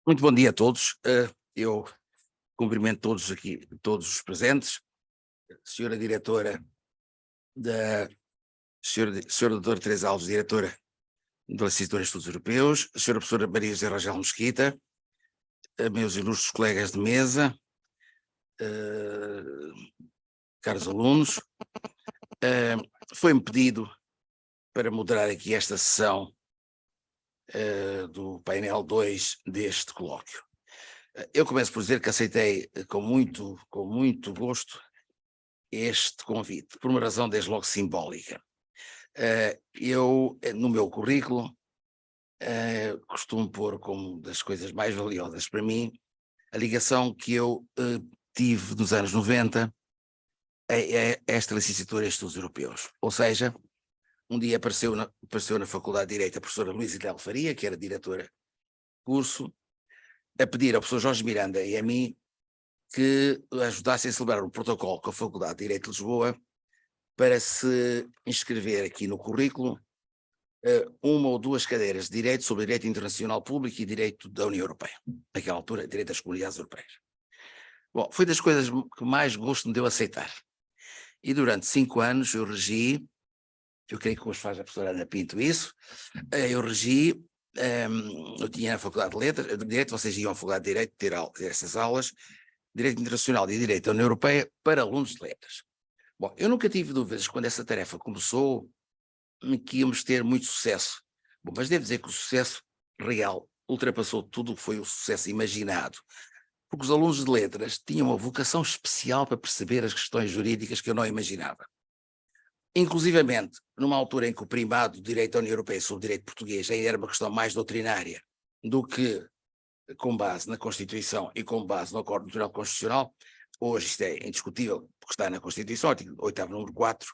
Muito bom dia a todos. Eu cumprimento todos aqui, todos os presentes, senhora diretora senhora doutora Teresa Alves, diretora do Instituto de Estudos Europeus, a senhora professora Maria José Rangel Mesquita, meus ilustres colegas de mesa, caros alunos, foi-me pedido para moderar aqui esta sessão do painel 2 deste colóquio. Eu começo por dizer que aceitei com muito gosto este convite, por uma razão desde logo simbólica. Eu, no meu currículo, costumo pôr como das coisas mais valiosas para mim a ligação que eu tive nos anos 90 a esta licenciatura em Estudos Europeus. Ou seja, um dia apareceu na Faculdade de Direito a professora Luísa Del Faria, que era diretora do curso, a pedir ao professor Jorge Miranda e a mim que ajudassem a celebrar um protocolo com a Faculdade de Direito de Lisboa para se inscrever aqui no currículo uma ou duas cadeiras de Direito sobre Direito Internacional Público e Direito da União Europeia. Naquela altura, Direito das Comunidades Europeias. Bom, foi das coisas que mais gosto me deu aceitar. E durante 5 anos eu regi, eu creio que hoje faz a professora Ana Pinto isso, eu regi, eu tinha na Faculdade de Letras, de Direito, vocês iam à Faculdade de Direito ter essas aulas, Direito Internacional e Direito da União Europeia para alunos de letras. Bom, eu nunca tive dúvidas quando essa tarefa começou que íamos ter muito sucesso. Bom, mas devo dizer que o sucesso real ultrapassou tudo o que foi o sucesso imaginado, porque os alunos de letras tinham uma vocação especial para perceber as questões jurídicas que eu não imaginava. Inclusivamente, numa altura em que o primado do direito da União Europeia sobre o direito português ainda era uma questão mais doutrinária do que com base na Constituição e com base no Acordo Tribunal Constitucional, hoje isto é indiscutível, porque está na Constituição, artigo 8º número 4,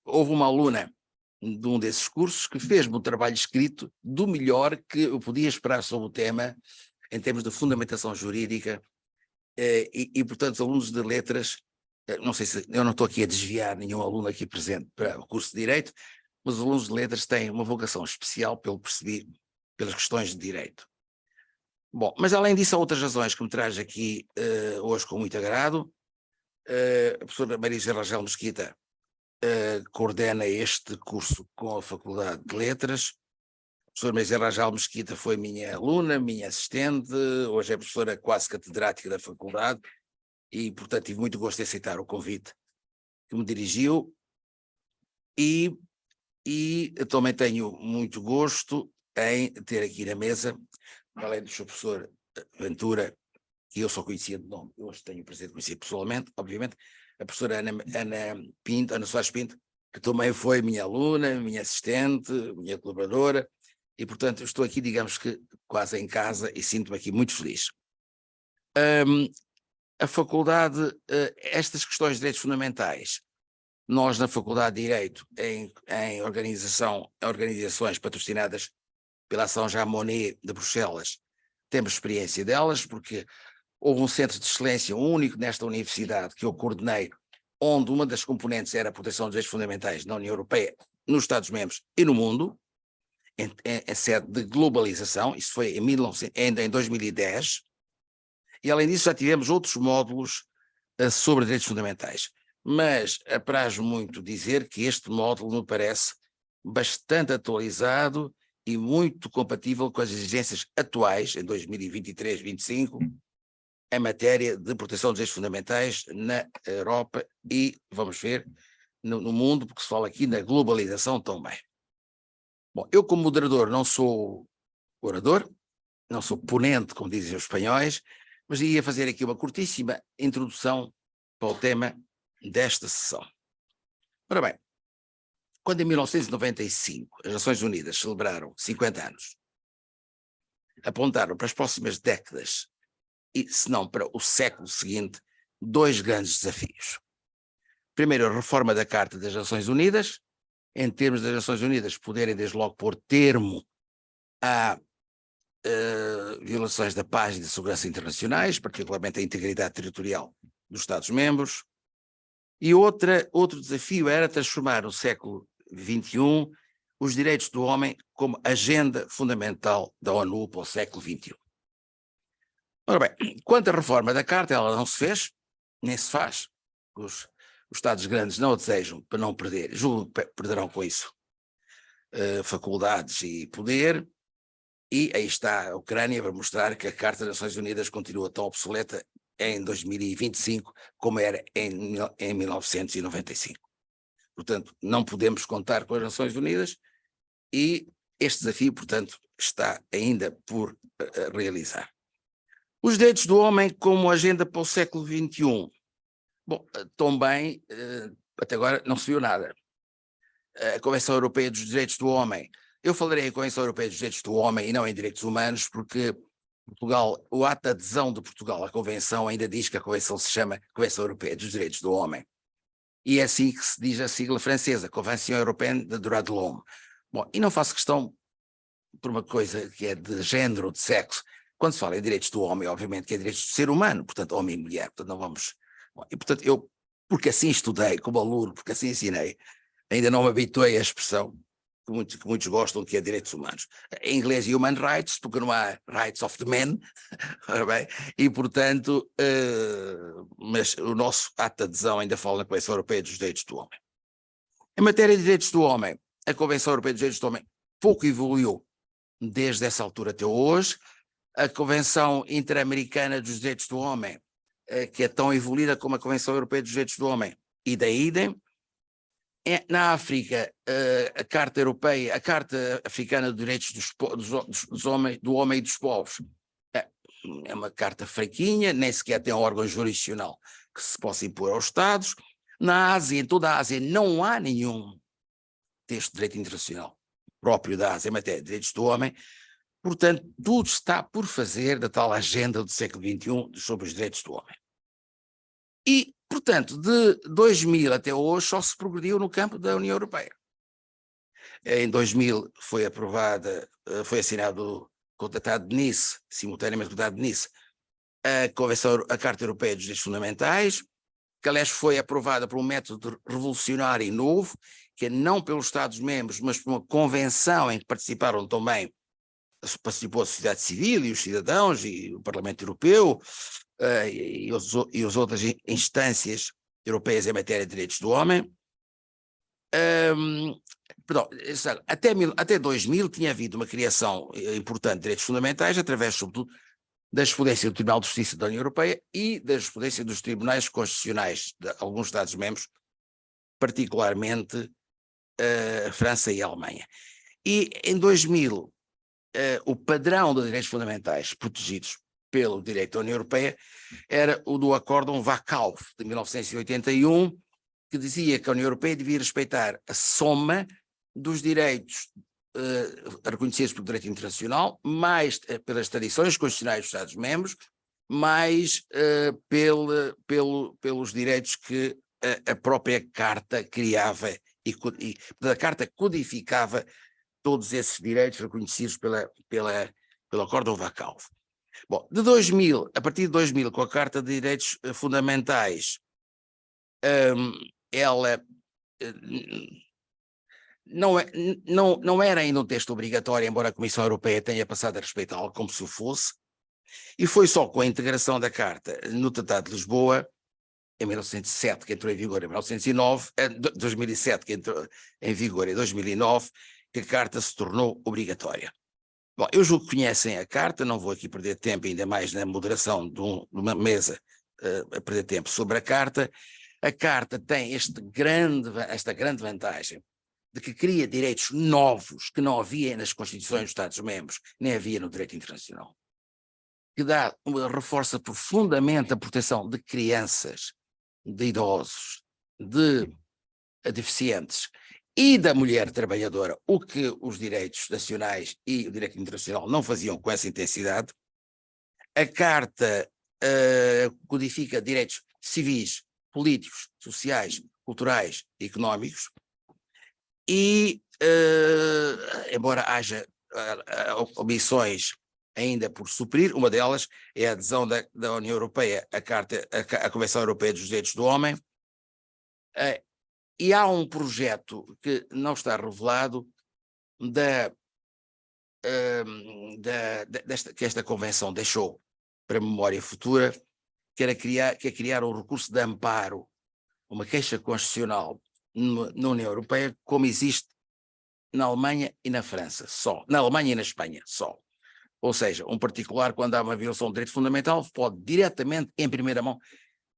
houve uma aluna de um desses cursos que fez-me um trabalho escrito do melhor que eu podia esperar sobre o tema, em termos de fundamentação jurídica, e portanto, os alunos de letras, não sei se eu não estou aqui a desviar nenhum aluno aqui presente para o curso de Direito, mas os alunos de letras têm uma vocação especial, pelo percebi, pelas questões de direito. Bom, mas além disso, há outras razões que me traz aqui hoje com muito agrado. A professora Maria José Rangel Mesquita coordena este curso com a Faculdade de Letras. A professora Maria José Rangel Mesquita foi minha aluna, minha assistente, hoje é professora quase catedrática da faculdade e, portanto, tive muito gosto de aceitar o convite que me dirigiu e eu também tenho muito gosto em ter aqui na mesa, além do seu professor Ventura, que eu só conhecia de nome, hoje tenho o prazer de conhecer pessoalmente, obviamente, a professora Ana Soares Pinto, que também foi minha aluna, minha assistente, minha colaboradora, e portanto eu estou aqui, digamos que quase em casa e sinto-me aqui muito feliz. A faculdade, estas questões de direitos fundamentais, nós na Faculdade de Direito, em organizações patrocinadas pela Ação Jean Monnet de Bruxelas, temos experiência delas, porque houve um centro de excelência único nesta universidade que eu coordenei, onde uma das componentes era a proteção dos direitos fundamentais na União Europeia, nos Estados-membros e no mundo, em sede de globalização, isso foi em 2010, e além disso já tivemos outros módulos sobre direitos fundamentais. Mas apraz muito dizer que este módulo me parece bastante atualizado e muito compatível com as exigências atuais, em 2023-25, em matéria de proteção dos direitos fundamentais na Europa e, vamos ver, no mundo, porque se fala aqui na globalização também. Bom, eu como moderador não sou orador, não sou ponente, como dizem os espanhóis, mas ia fazer aqui uma curtíssima introdução para o tema desta sessão. Ora bem, quando em 1995 as Nações Unidas celebraram 50 anos, apontaram para as próximas décadas, e se não para o século seguinte, 2 grandes desafios. Primeiro, a reforma da Carta das Nações Unidas, em termos das Nações Unidas poderem desde logo pôr termo a violações da paz e da segurança internacionais, particularmente a integridade territorial dos Estados-membros. E outro desafio era transformar o século XXI os direitos do homem como agenda fundamental da ONU para o século XXI. Ora bem, quanto à reforma da Carta, ela não se fez, nem se faz. Os Estados grandes não a desejam para não perder, julgo que perderão com isso faculdades e poder, e aí está a Ucrânia para mostrar que a Carta das Nações Unidas continua tão obsoleta em 2025 como era em 1995. Portanto, não podemos contar com as Nações Unidas e este desafio, portanto, está ainda por realizar. Os direitos do homem como agenda para o século XXI. Bom, também, até agora não se viu nada. A Convenção Europeia dos Direitos do Homem. Eu falarei em Convenção Europeia dos Direitos do Homem e não em Direitos Humanos, porque Portugal, o ato de adesão de Portugal à Convenção ainda diz que a Convenção se chama Convenção Europeia dos Direitos do Homem. E é assim que se diz a sigla francesa, Convention Européenne des Droits de l'Homme. Bom, e não faço questão por uma coisa que é de género, de sexo. Quando se fala em direitos do homem, obviamente que é direitos do ser humano, portanto, homem e mulher, portanto, não vamos... Bom, e, portanto, eu, porque assim estudei, como aluno, porque assim ensinei, ainda não me habituei à expressão que muitos gostam, que é direitos humanos. Em inglês, human rights, porque não há rights of the men, bem, e portanto, mas o nosso ato de adesão ainda fala na Convenção Europeia dos Direitos do Homem. Em matéria de direitos do homem, a Convenção Europeia dos Direitos do Homem pouco evoluiu desde essa altura até hoje. A Convenção Interamericana dos Direitos do Homem, que é tão evoluída como a Convenção Europeia dos Direitos do Homem, e da idem. Na África, a Carta Europeia, a Carta Africana dos Direitos do Homem e dos Povos, é uma carta fraquinha, nem sequer tem um órgão jurisdicional que se possa impor aos Estados. Na Ásia, em toda a Ásia, não há nenhum texto de direito internacional próprio da Ásia em matéria de direitos do homem. Portanto, tudo está por fazer da tal agenda do século XXI sobre os direitos do homem. E, portanto, de 2000 até hoje só se progrediu no campo da União Europeia. Em 2000 foi foi assinado com o Tratado de Nice, simultaneamente com o Tratado de Nice, a Carta Europeia dos Direitos Fundamentais, que aliás foi aprovada por um método revolucionário e novo, que é não pelos Estados-membros, mas por uma convenção em que participou a sociedade civil e os cidadãos e o Parlamento Europeu e as outras instâncias europeias em matéria de direitos do homem. Perdão, até 2000 tinha havido uma criação importante de direitos fundamentais através, sobretudo, da jurisprudência do Tribunal de Justiça da União Europeia e da jurisprudência dos tribunais constitucionais de alguns Estados-membros, particularmente a França e a Alemanha. E em 2000, o padrão de direitos fundamentais protegidos pelo direito da União Europeia era o do Acórdão Vacau, de 1981, que dizia que a União Europeia devia respeitar a soma dos direitos reconhecidos pelo direito internacional, mais pelas tradições constitucionais dos Estados-membros, mais pelos direitos que a própria Carta criava e a Carta codificava todos esses direitos reconhecidos pelo Acórdão Vacau. Bom, a partir de 2000, com a Carta de Direitos Fundamentais, ela não era ainda um texto obrigatório, embora a Comissão Europeia tenha passado a respeitá-lo como se o fosse, e foi só com a integração da Carta no Tratado de Lisboa, em 1907, que entrou em vigor em 2007, que entrou em vigor em 2009, que a Carta se tornou obrigatória. Bom, eu julgo que conhecem a Carta, não vou aqui perder tempo, ainda mais na moderação de uma mesa a perder tempo sobre a Carta. A Carta tem esta grande vantagem de que cria direitos novos que não havia nas Constituições dos Estados-membros, nem havia no direito internacional. Que reforça profundamente a proteção de crianças, de idosos, de deficientes e da mulher trabalhadora, o que os direitos nacionais e o direito internacional não faziam com essa intensidade. A Carta codifica direitos civis, políticos, sociais, culturais e económicos e, embora haja omissões ainda por suprir, uma delas é a adesão da União Europeia à Convenção Europeia dos Direitos do Homem, e há um projeto que não está revelado, que esta convenção deixou para a memória futura, que é criar um recurso de amparo, uma queixa constitucional na União Europeia, como existe na Alemanha e na França, só. Na Alemanha e na Espanha, só. Ou seja, um particular, quando há uma violação de direito fundamental, pode diretamente, em primeira mão,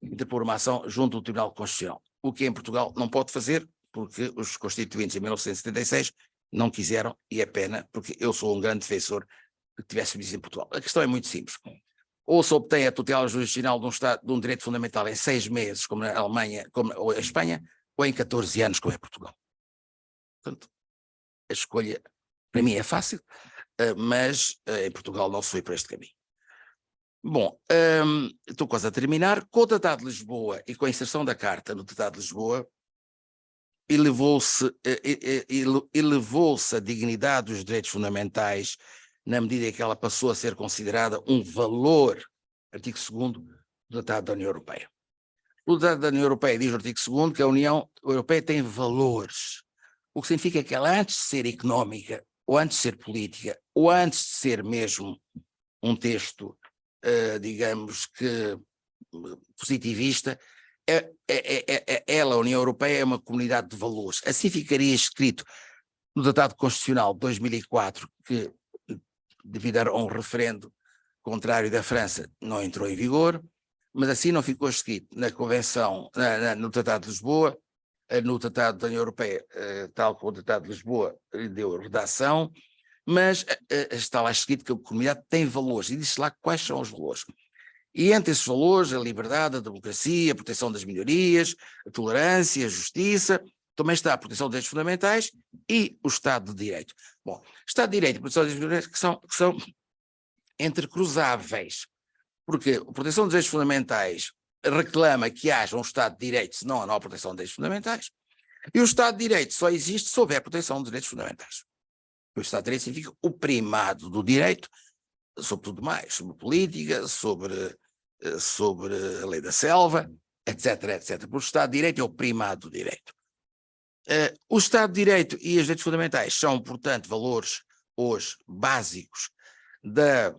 interpor uma ação junto do Tribunal Constitucional. O que em Portugal não pode fazer, porque os constituintes em 1976 não quiseram, e é pena, porque eu sou um grande defensor que tivesse isso em Portugal. A questão é muito simples. Ou se obtém a tutela jurisdicional de um direito fundamental em 6 meses, como na Alemanha, ou a Espanha, ou em 14 anos, como é Portugal. Portanto, a escolha, para mim, é fácil, mas em Portugal não se foi para este caminho. Bom, estou quase a terminar. Com o Tratado de Lisboa e com a inserção da Carta no Tratado de Lisboa, elevou-se a dignidade dos direitos fundamentais na medida em que ela passou a ser considerada um valor, artigo 2º do Tratado da União Europeia. O Tratado da União Europeia diz no artigo 2º que a União Europeia tem valores, o que significa que ela, antes de ser económica, ou antes de ser política, ou antes de ser mesmo um texto, digamos que positivista, ela, a União Europeia, é uma comunidade de valores. Assim ficaria escrito no Tratado Constitucional de 2004, que, devido a um referendo contrário da França, não entrou em vigor, mas assim não ficou escrito na Convenção, no Tratado de Lisboa, no Tratado da União Europeia, tal como o Tratado de Lisboa deu redação, mas está lá escrito que a comunidade tem valores, e diz lá quais são os valores. E entre esses valores, a liberdade, a democracia, a proteção das minorias, a tolerância, a justiça, também está a proteção dos direitos fundamentais e o Estado de Direito. Bom, Estado de Direito e proteção dos direitos que são entrecruzáveis, porque a proteção dos direitos fundamentais reclama que haja um Estado de Direito, senão não há proteção dos direitos fundamentais, e o Estado de Direito só existe se houver proteção dos direitos fundamentais. O Estado de Direito significa o primado do direito sobre tudo mais, sobre política, sobre a lei da selva, etc, etc. Porque o Estado de Direito é o primado do direito. O Estado de Direito e os direitos fundamentais são, portanto, valores hoje básicos da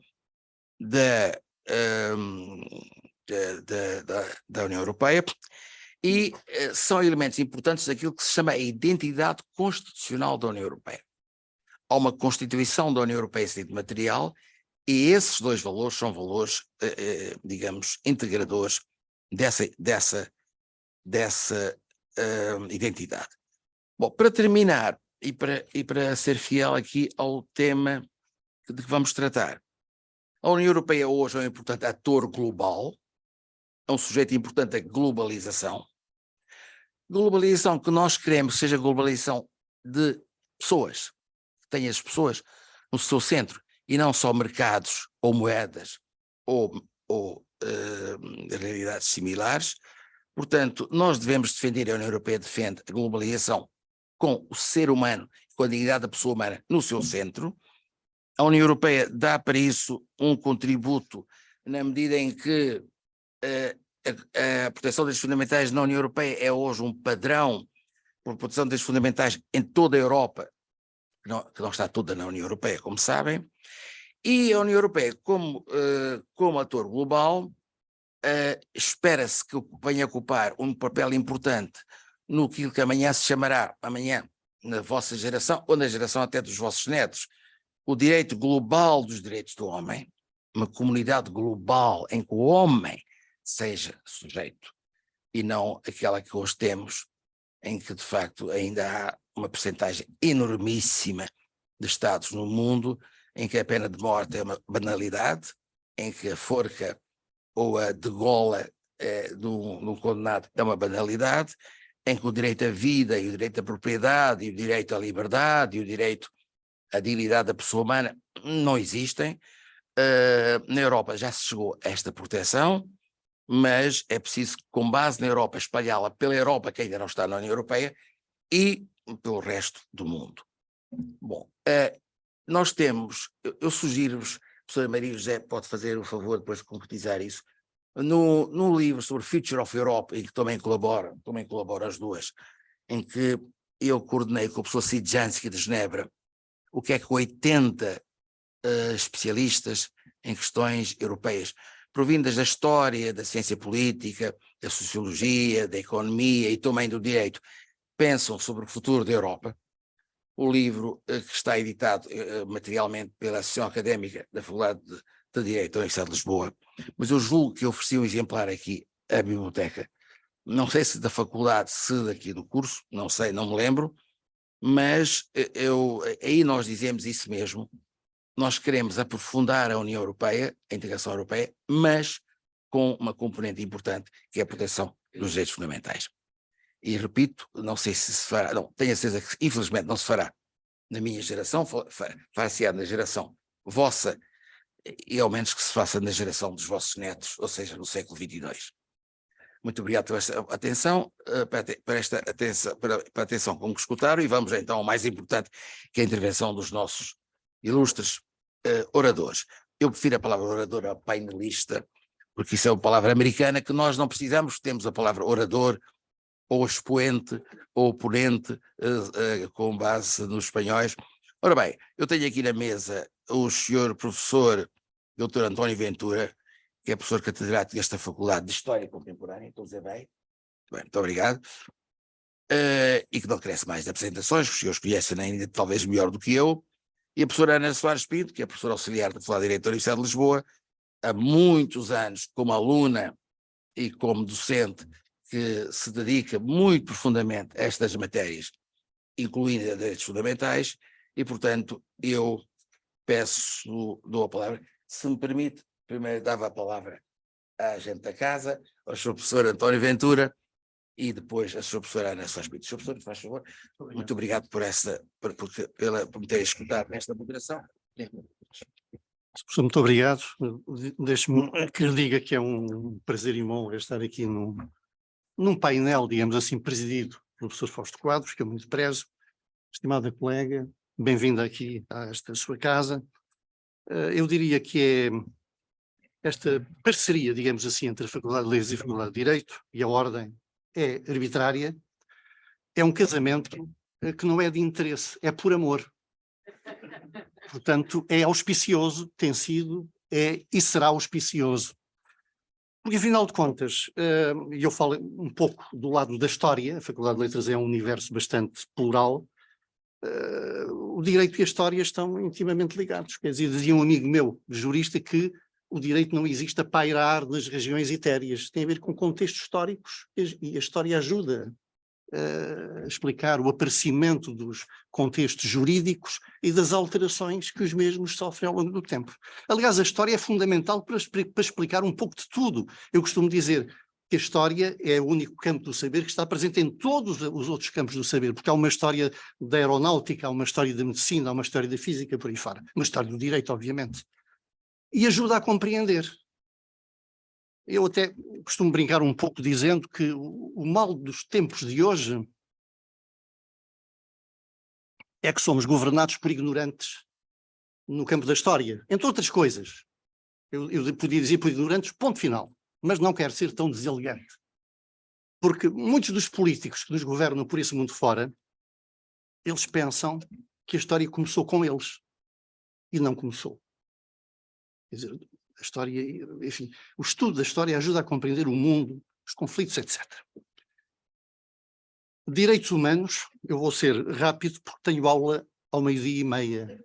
União Europeia e são elementos importantes daquilo que se chama a identidade constitucional da União Europeia. Há uma Constituição da União Europeia em sentido material e esses dois valores são valores, digamos, integradores dessa identidade. Bom, para terminar e para ser fiel aqui ao tema de que vamos tratar, a União Europeia hoje é um importante ator global, é um sujeito importante da globalização. Globalização que nós queremos que seja globalização de pessoas, que tenha as pessoas no seu centro, e não só mercados ou moedas ou realidades similares. Portanto, nós devemos defender, a União Europeia defende a globalização com o ser humano, com a dignidade da pessoa humana no seu centro. A União Europeia dá para isso um contributo na medida em que a proteção dos direitos fundamentais na União Europeia é hoje um padrão por proteção dos direitos fundamentais em toda a Europa, que não está toda na União Europeia, como sabem, e a União Europeia, como ator global, espera-se que venha a ocupar um papel importante no que amanhã se chamará, amanhã, na vossa geração, ou na geração até dos vossos netos, o direito global dos direitos do homem, uma comunidade global em que o homem seja sujeito, e não aquela que hoje temos, em que de facto ainda há uma percentagem enormíssima de Estados no mundo em que a pena de morte é uma banalidade, em que a forca ou a degola de um condenado é uma banalidade, em que o direito à vida e o direito à propriedade e o direito à liberdade e o direito à dignidade da pessoa humana não existem. Na Europa já se chegou a esta proteção, mas é preciso, com base na Europa, espalhá-la pela Europa, que ainda não está na União Europeia, e pelo resto do mundo. Bom, nós temos, eu sugiro-vos, a professora Maria José pode fazer o favor depois de concretizar isso, no livro sobre Future of Europe, em que também colaboro as duas, em que eu coordenei com o professor Sid Jansky de Genebra o que é que 80 especialistas em questões europeias, provindas da história, da ciência política, da sociologia, da economia e também do direito, pensam sobre o futuro da Europa. O livro que está editado materialmente pela Associação Académica da Faculdade de Direito da Universidade de Lisboa, mas eu julgo que ofereci um exemplar aqui à biblioteca, não sei se da faculdade, se daqui do curso, não sei, não me lembro, mas aí nós dizemos isso mesmo. Nós queremos aprofundar a União Europeia, a integração europeia, mas com uma componente importante, que é a proteção dos direitos fundamentais. E repito, não sei se se fará, não, tenho a certeza que infelizmente não se fará na minha geração, far-se-á na geração vossa, e ao menos que se faça na geração dos vossos netos, ou seja, no século XXII. Muito obrigado por esta atenção, para a atenção com que escutaram, e vamos então ao mais importante, que é a intervenção dos nossos ilustres oradores. Eu prefiro a palavra orador a painelista, porque isso é uma palavra americana que nós não precisamos, temos a palavra orador, ou expoente, ou oponente, com base nos espanhóis. Ora bem, eu tenho aqui na mesa o senhor professor Dr. António Ventura, que é professor catedrático desta Faculdade de História Contemporânea, estou a dizer bem? Muito obrigado. E que não cresce mais de apresentações, os senhores conhecem ainda talvez melhor do que eu, e a professora Ana Soares Pinto, que é professora auxiliar da Faculdade de Direito da Universidade de Lisboa, há muitos anos como aluna e como docente, que se dedica muito profundamente a estas matérias, incluindo a direitos fundamentais, e portanto eu dou a palavra, se me permite, primeiro dava a palavra à gente da casa, ao Sr. Professor António Ventura, e depois a Sra. Professora Ana Soares Pinto. Sr. Professor, faz favor. Muito obrigado por me ter escutado nesta moderação. Professor, muito obrigado. Deixe-me que lhe diga que é um prazer e uma honra estar aqui num painel, digamos assim, presidido pelo professor Fausto Quadros, que eu muito prezo. Estimada colega, bem-vinda aqui a esta sua casa. Eu diria que é esta parceria, digamos assim, entre a Faculdade de Letras e a Faculdade de Direito, e a ordem é arbitrária, é um casamento que não é de interesse, é por amor. Portanto, é auspicioso, tem sido, é e será auspicioso. Porque, afinal de contas, eu falo um pouco do lado da história, a Faculdade de Letras é um universo bastante plural, o direito e a história estão intimamente ligados. Quer dizer, dizia um amigo meu, jurista, que o direito não existe a pairar nas regiões etéreas, tem a ver com contextos históricos, e a história ajuda a explicar o aparecimento dos contextos jurídicos e das alterações que os mesmos sofrem ao longo do tempo. Aliás, a história é fundamental para explicar um pouco de tudo. Eu costumo dizer que a história é o único campo do saber que está presente em todos os outros campos do saber, porque há uma história da aeronáutica, há uma história da medicina, há uma história da física, por aí fora. Uma história do direito, obviamente. E ajuda a compreender. Eu até costumo brincar um pouco dizendo que o mal dos tempos de hoje é que somos governados por ignorantes no campo da história, entre outras coisas. Eu podia dizer por ignorantes, ponto final, mas não quero ser tão deselegante. Porque muitos dos políticos que nos governam por esse mundo fora, eles pensam que a história começou com eles, e não começou. Quer dizer, a história, enfim, o estudo da história ajuda a compreender o mundo, os conflitos, etc. Direitos humanos, eu vou ser rápido porque tenho aula ao 12h30.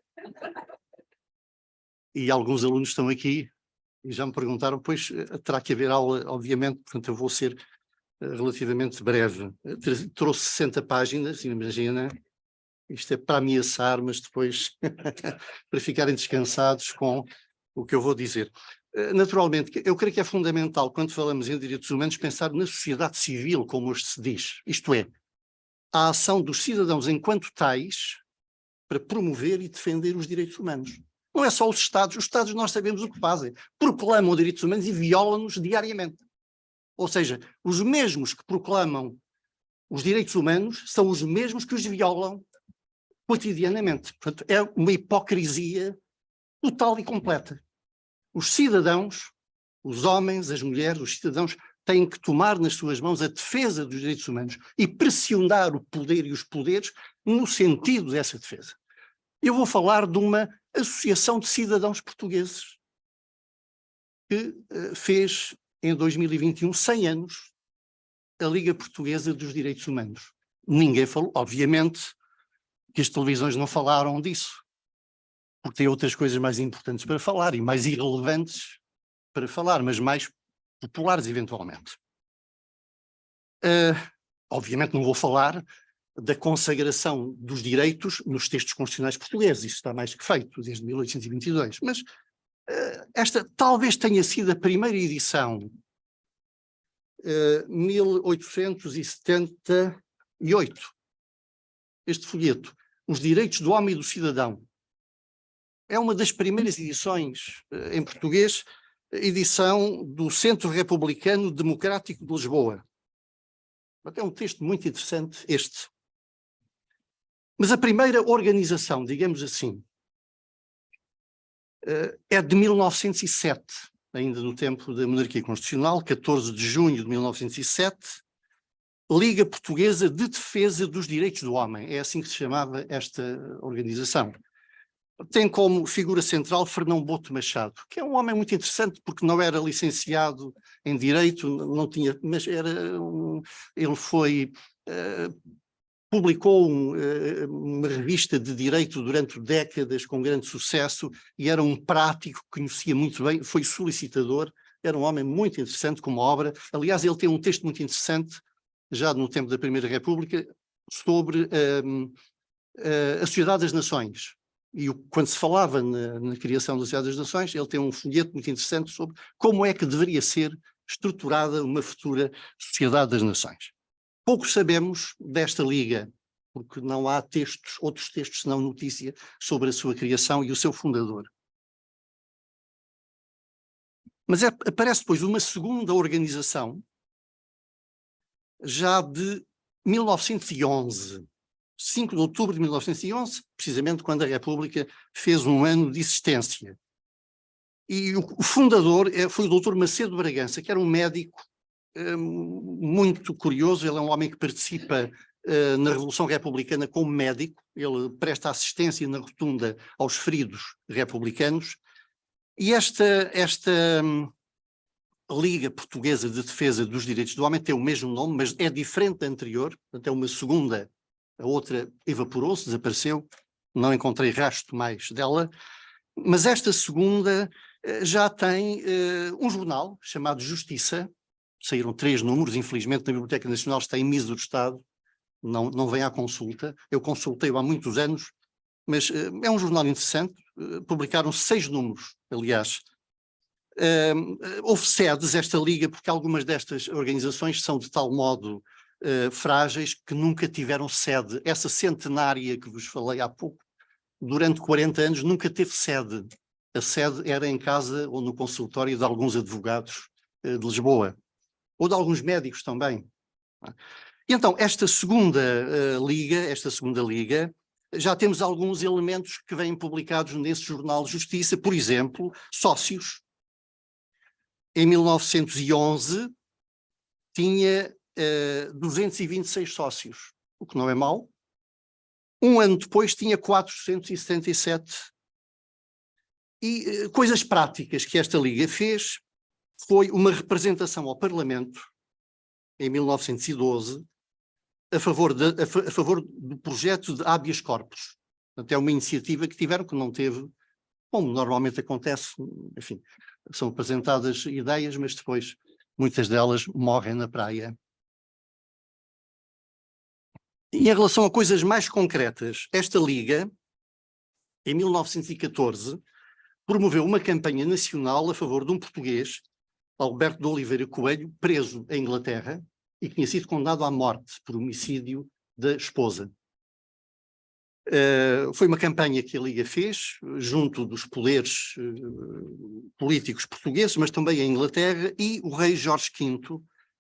E alguns alunos estão aqui e já me perguntaram, pois terá que haver aula, obviamente, portanto eu vou ser relativamente breve. Trouxe 60 páginas, imagina, isto é para ameaçar, mas depois para ficarem descansados com o que eu vou dizer. Naturalmente, eu creio que é fundamental, quando falamos em direitos humanos, pensar na sociedade civil, como hoje se diz. Isto é, a ação dos cidadãos enquanto tais para promover e defender os direitos humanos. Não é só os Estados nós sabemos o que fazem. Proclamam direitos humanos e violam-nos diariamente. Ou seja, os mesmos que proclamam os direitos humanos são os mesmos que os violam cotidianamente. Portanto, é uma hipocrisia total e completa. Os cidadãos, os homens, as mulheres, os cidadãos têm que tomar nas suas mãos a defesa dos direitos humanos e pressionar o poder e os poderes no sentido dessa defesa. Eu vou falar de uma associação de cidadãos portugueses que fez, em 2021, 100 anos, a Liga Portuguesa dos Direitos Humanos. Ninguém falou, obviamente, que as televisões não falaram disso, porque tem outras coisas mais importantes para falar e mais irrelevantes para falar, mas mais populares, eventualmente. Obviamente não vou falar da consagração dos direitos nos textos constitucionais portugueses, isso está mais que feito, desde 1822, mas esta talvez tenha sido a primeira edição, 1878, este folheto, Os Direitos do Homem e do Cidadão. É uma das primeiras edições em português, edição do Centro Republicano Democrático de Lisboa. É um texto muito interessante este. Mas a primeira organização, digamos assim, é de 1907, ainda no tempo da monarquia constitucional, 14 de junho de 1907, Liga Portuguesa de Defesa dos Direitos do Homem. É assim que se chamava esta organização. Tem como figura central Fernão Boto Machado, que é um homem muito interessante porque não era licenciado em Direito, não tinha, mas ele foi... publicou uma revista de direito durante décadas com grande sucesso e era um prático, conhecia muito bem, foi solicitador, era um homem muito interessante como obra. Aliás, ele tem um texto muito interessante, já no tempo da Primeira República, sobre a Sociedade das Nações. E quando se falava na criação da Sociedade das Nações, ele tem um folheto muito interessante sobre como é que deveria ser estruturada uma futura Sociedade das Nações. Pouco sabemos desta liga, porque não há textos, outros textos senão notícia sobre a sua criação e o seu fundador. Mas aparece depois uma segunda organização, já de 1911, 5 de outubro de 1911, precisamente quando a República fez um ano de existência. E o fundador foi o Dr. Macedo Bragança, que era um médico muito curioso. Ele é um homem que participa na Revolução Republicana como médico, ele presta assistência na rotunda aos feridos republicanos, e esta Liga Portuguesa de Defesa dos Direitos do Homem tem o mesmo nome, mas é diferente da anterior, portanto é uma segunda, a outra evaporou-se, desapareceu, não encontrei rastro mais dela, mas esta segunda já tem um jornal chamado Justiça. Saíram 3 números, infelizmente na Biblioteca Nacional está em mesa do Estado, não vem à consulta. Eu consultei-o há muitos anos, mas é um jornal interessante, publicaram 6 números, aliás. Houve sedes esta liga, porque algumas destas organizações são de tal modo frágeis que nunca tiveram sede. Essa centenária que vos falei há pouco, durante 40 anos nunca teve sede. A sede era em casa ou no consultório de alguns advogados de Lisboa. Ou de alguns médicos também. E então, esta segunda liga, já temos alguns elementos que vêm publicados nesse jornal Justiça, por exemplo, sócios. Em 1911 tinha 226 sócios, o que não é mau. Um ano depois tinha 477. E coisas práticas que esta liga fez foi uma representação ao Parlamento, em 1912, a favor do projeto de habeas corpus. Portanto, é uma iniciativa que tiveram, que não teve, como normalmente acontece, enfim, são apresentadas ideias, mas depois muitas delas morrem na praia. E em relação a coisas mais concretas, esta liga, em 1914, promoveu uma campanha nacional a favor de um português, Alberto de Oliveira Coelho, preso em Inglaterra e que tinha sido condenado à morte por homicídio da esposa. Foi uma campanha que a Liga fez, junto dos poderes políticos portugueses, mas também em Inglaterra, e o rei Jorge V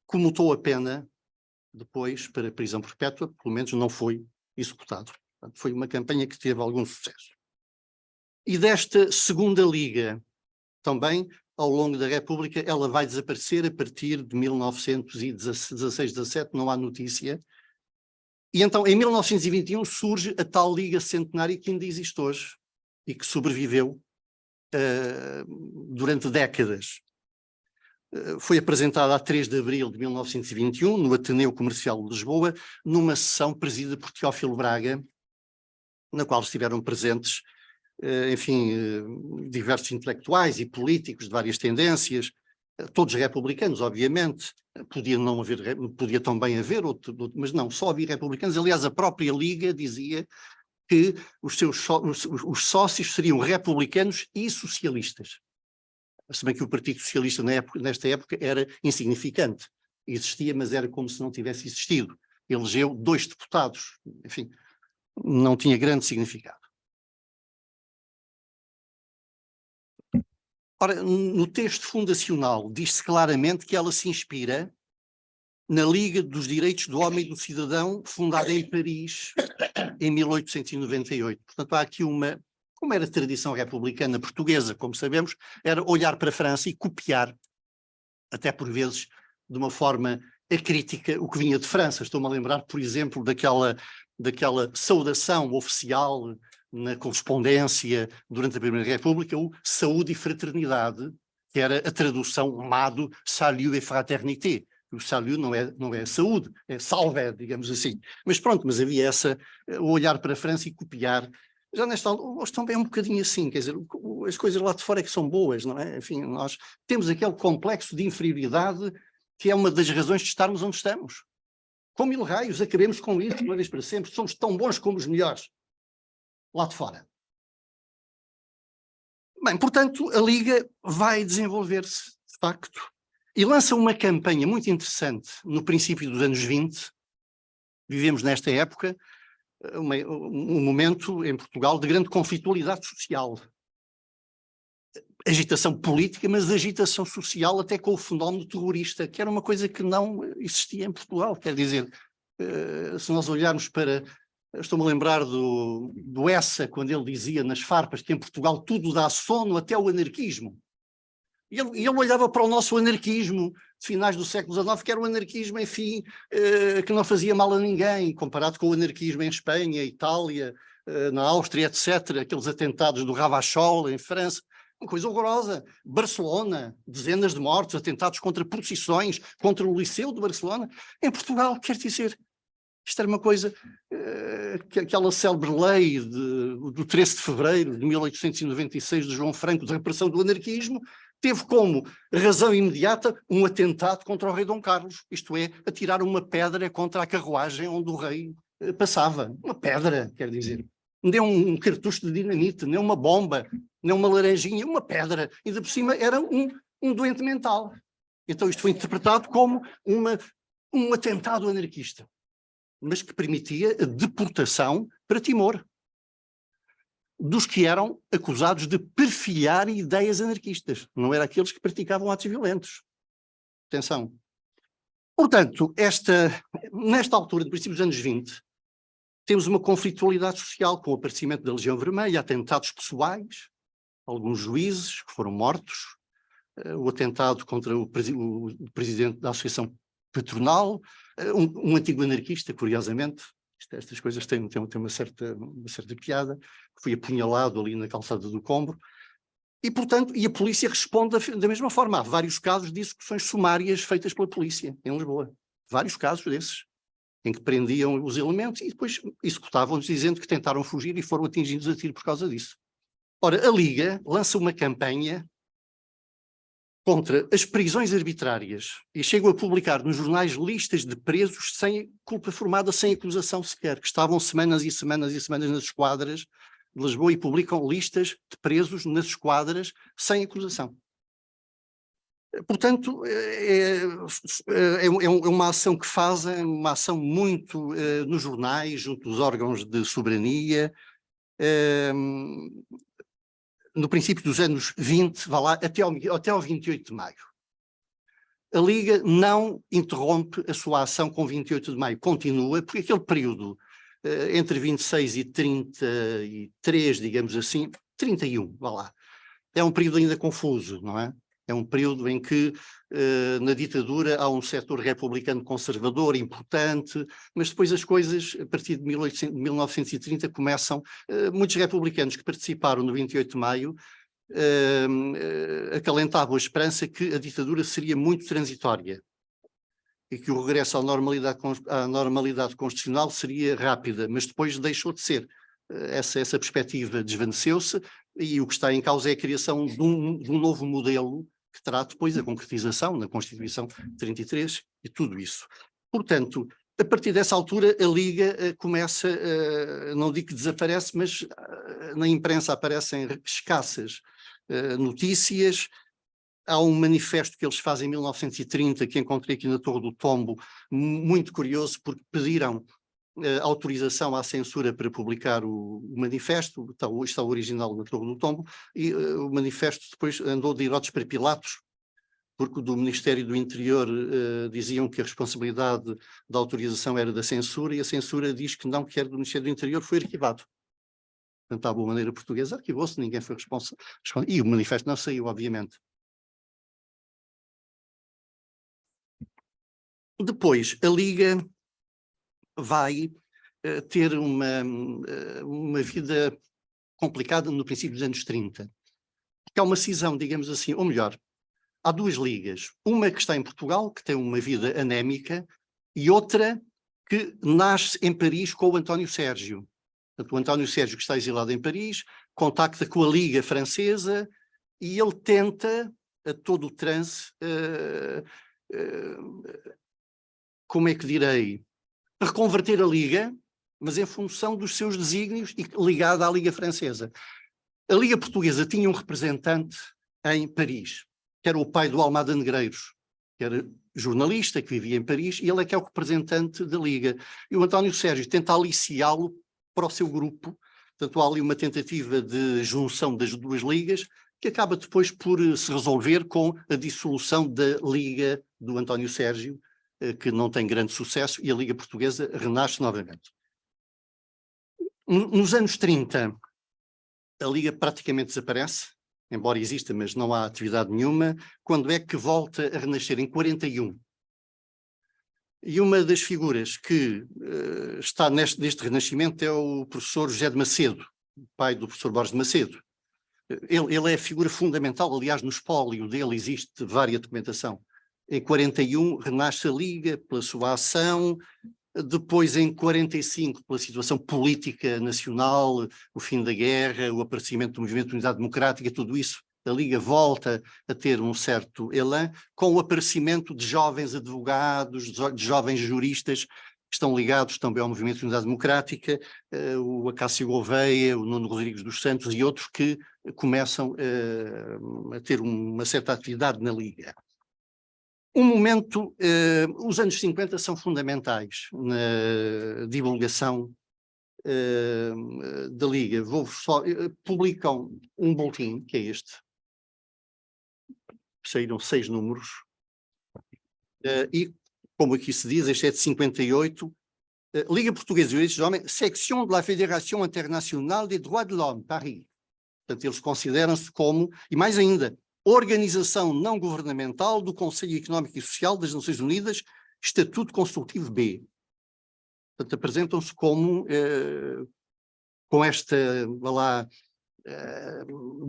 comutou a pena depois para prisão perpétua, pelo menos não foi executado. Portanto, foi uma campanha que teve algum sucesso. E desta segunda Liga, também, ao longo da República, ela vai desaparecer a partir de 1916, 17, não há notícia. E então, em 1921, surge a tal Liga Centenária que ainda existe hoje e que sobreviveu durante décadas. Foi apresentada a 3 de abril de 1921, no Ateneu Comercial de Lisboa, numa sessão presidida por Teófilo Braga, na qual estiveram presentes, enfim, diversos intelectuais e políticos de várias tendências, todos republicanos, obviamente. Podia não haver, podia também haver, mas não, só havia republicanos. Aliás, a própria Liga dizia que os sócios seriam republicanos e socialistas. Se bem que o Partido Socialista nesta época era insignificante. Existia, mas era como se não tivesse existido. Elegeu 2 deputados. Enfim, não tinha grande significado. Ora, no texto fundacional diz-se claramente que ela se inspira na Liga dos Direitos do Homem e do Cidadão, fundada em Paris em 1898. Portanto, há aqui uma... Como era a tradição republicana portuguesa, como sabemos, era olhar para a França e copiar, até por vezes de uma forma acrítica, o que vinha de França. Estou-me a lembrar, por exemplo, daquela saudação oficial na correspondência durante a Primeira República, o Saúde e Fraternidade, que era a tradução MADO, Salut et Fraternité. O salut não é saúde, é salve, digamos assim. Mas pronto, mas havia o olhar para a França e copiar. Já nesta altura, hoje também é um bocadinho assim, quer dizer, as coisas lá de fora é que são boas, não é? Enfim, nós temos aquele complexo de inferioridade que é uma das razões de estarmos onde estamos. Com 1000 raios, acabemos com isso de uma vez para sempre. Somos tão bons como os melhores lá de fora. Bem, portanto, a Liga vai desenvolver-se, de facto, e lança uma campanha muito interessante no princípio dos anos 20. Vivemos nesta época um momento em Portugal de grande conflitualidade social. Agitação política, mas agitação social até com o fenómeno terrorista, que era uma coisa que não existia em Portugal. Quer dizer, se nós olharmos para... Estou-me a lembrar do Essa, quando ele dizia nas farpas que em Portugal tudo dá sono, até o anarquismo. E ele olhava para o nosso anarquismo de finais do século XIX, que era um anarquismo, enfim, que não fazia mal a ninguém, comparado com o anarquismo em Espanha, Itália, na Áustria, etc., aqueles atentados do Ravachol em França, uma coisa horrorosa. Barcelona, dezenas de mortos, atentados contra procissões, contra o Liceu de Barcelona. Em Portugal, quer dizer, isto era uma coisa, aquela célebre lei do 13 de fevereiro de 1896 de João Franco, de repressão do anarquismo, teve como razão imediata um atentado contra o rei Dom Carlos, isto é, atirar uma pedra contra a carruagem onde o rei passava. Uma pedra, quer dizer. Nem um cartucho de dinamite, nem uma bomba, nem uma laranjinha, uma pedra. E ainda por cima era um doente mental. Então isto foi interpretado como um atentado anarquista, mas que permitia a deportação para Timor dos que eram acusados de perfilhar ideias anarquistas, não eram aqueles que praticavam atos violentos. Atenção. Portanto, nesta altura, de princípios dos anos 20, temos uma conflitualidade social com o aparecimento da Legião Vermelha, atentados pessoais, alguns juízes que foram mortos, o atentado contra o presidente da Associação Patronal, um antigo anarquista, curiosamente. Estas coisas têm uma certa piada, que foi apunhalado ali na calçada do Combro, e, portanto, a polícia responde da mesma forma. Há vários casos de execuções sumárias feitas pela polícia em Lisboa. Vários casos desses, em que prendiam os elementos e depois executavam-nos dizendo que tentaram fugir e foram atingidos a tiro por causa disso. Ora, a Liga lança uma campanha contra as prisões arbitrárias e chegam a publicar nos jornais listas de presos sem culpa formada, sem acusação sequer, que estavam semanas e semanas e semanas nas esquadras de Lisboa e publicam listas de presos nas esquadras sem acusação. Portanto, é uma ação que fazem, uma ação muito nos jornais, junto dos órgãos de soberania, no princípio dos anos 20, vá lá, até ao 28 de maio. A Liga não interrompe a sua ação com 28 de maio, continua, porque aquele período entre 26 e 33, digamos assim, 31, vá lá, é um período ainda confuso, não é? É um período em que, na ditadura, há um setor republicano conservador importante, mas depois as coisas, a partir de 1930, começam. Muitos republicanos que participaram no 28 de maio acalentavam a esperança que a ditadura seria muito transitória e que o regresso à normalidade constitucional seria rápida, mas depois deixou de ser. Essa perspectiva desvaneceu-se e o que está em causa é a criação de um novo modelo que terá depois a concretização na Constituição de 33 e tudo isso. Portanto, a partir dessa altura a Liga começa, não digo que desaparece, mas na imprensa aparecem escassas notícias. Há um manifesto que eles fazem em 1930, que encontrei aqui na Torre do Tombo, muito curioso, porque pediram autorização à censura para publicar o manifesto, está o original na Torre do Tombo, e o manifesto depois andou de Herodes para Pilatos, porque do Ministério do Interior diziam que a responsabilidade da autorização era da censura, e a censura diz que não, que era do Ministério do Interior, foi arquivado. Portanto, à boa maneira portuguesa, arquivou-se, ninguém foi responsável. E o manifesto não saiu, obviamente. Depois, a Liga vai ter uma vida complicada no princípio dos anos 30. Porque há uma cisão, digamos assim, ou melhor, há duas ligas. Uma que está em Portugal, que tem uma vida anémica, e outra que nasce em Paris com o António Sérgio. Portanto, o António Sérgio, que está exilado em Paris, contacta com a Liga Francesa e ele tenta, a todo o trance, como é que direi, reconverter a Liga, mas em função dos seus desígnios e ligada à Liga Francesa. A Liga Portuguesa tinha um representante em Paris, que era o pai do Almada Negreiros, que era jornalista, que vivia em Paris, e ele é que é o representante da Liga. E o António Sérgio tenta aliciá-lo para o seu grupo. Portanto, há ali uma tentativa de junção das duas ligas, que acaba depois por se resolver com a dissolução da Liga do António Sérgio, que não tem grande sucesso, e a Liga Portuguesa renasce novamente. Nos anos 30, a Liga praticamente desaparece, embora exista, mas não há atividade nenhuma. Quando é que volta a renascer? Em 41. E uma das figuras que está neste renascimento é o professor José de Macedo, pai do professor Borges de Macedo. Ele é a figura fundamental, aliás, no espólio dele existe várias documentação. Em 41 renasce a Liga pela sua ação, depois em 45 pela situação política nacional, o fim da guerra, o aparecimento do movimento de unidade democrática, tudo isso, a Liga volta a ter um certo elan, com o aparecimento de jovens advogados, de jovens juristas, que estão ligados também ao movimento de unidade democrática, o Acácio Gouveia, o Nuno Rodrigues dos Santos e outros que começam a ter uma certa atividade na Liga. Os anos 50 são fundamentais na divulgação da Liga. Publicam um boletim, que é este, saíram 6 números, e, como aqui se diz, este é de 58, Liga Portuguesa dos Direitos do Homem, Section de la Fédération Internationale des Droits de l'Homme, Paris. Portanto, eles consideram-se como, e mais ainda, Organização Não Governamental do Conselho Económico e Social das Nações Unidas, Estatuto Consultivo B. Portanto, apresentam-se como, com esta,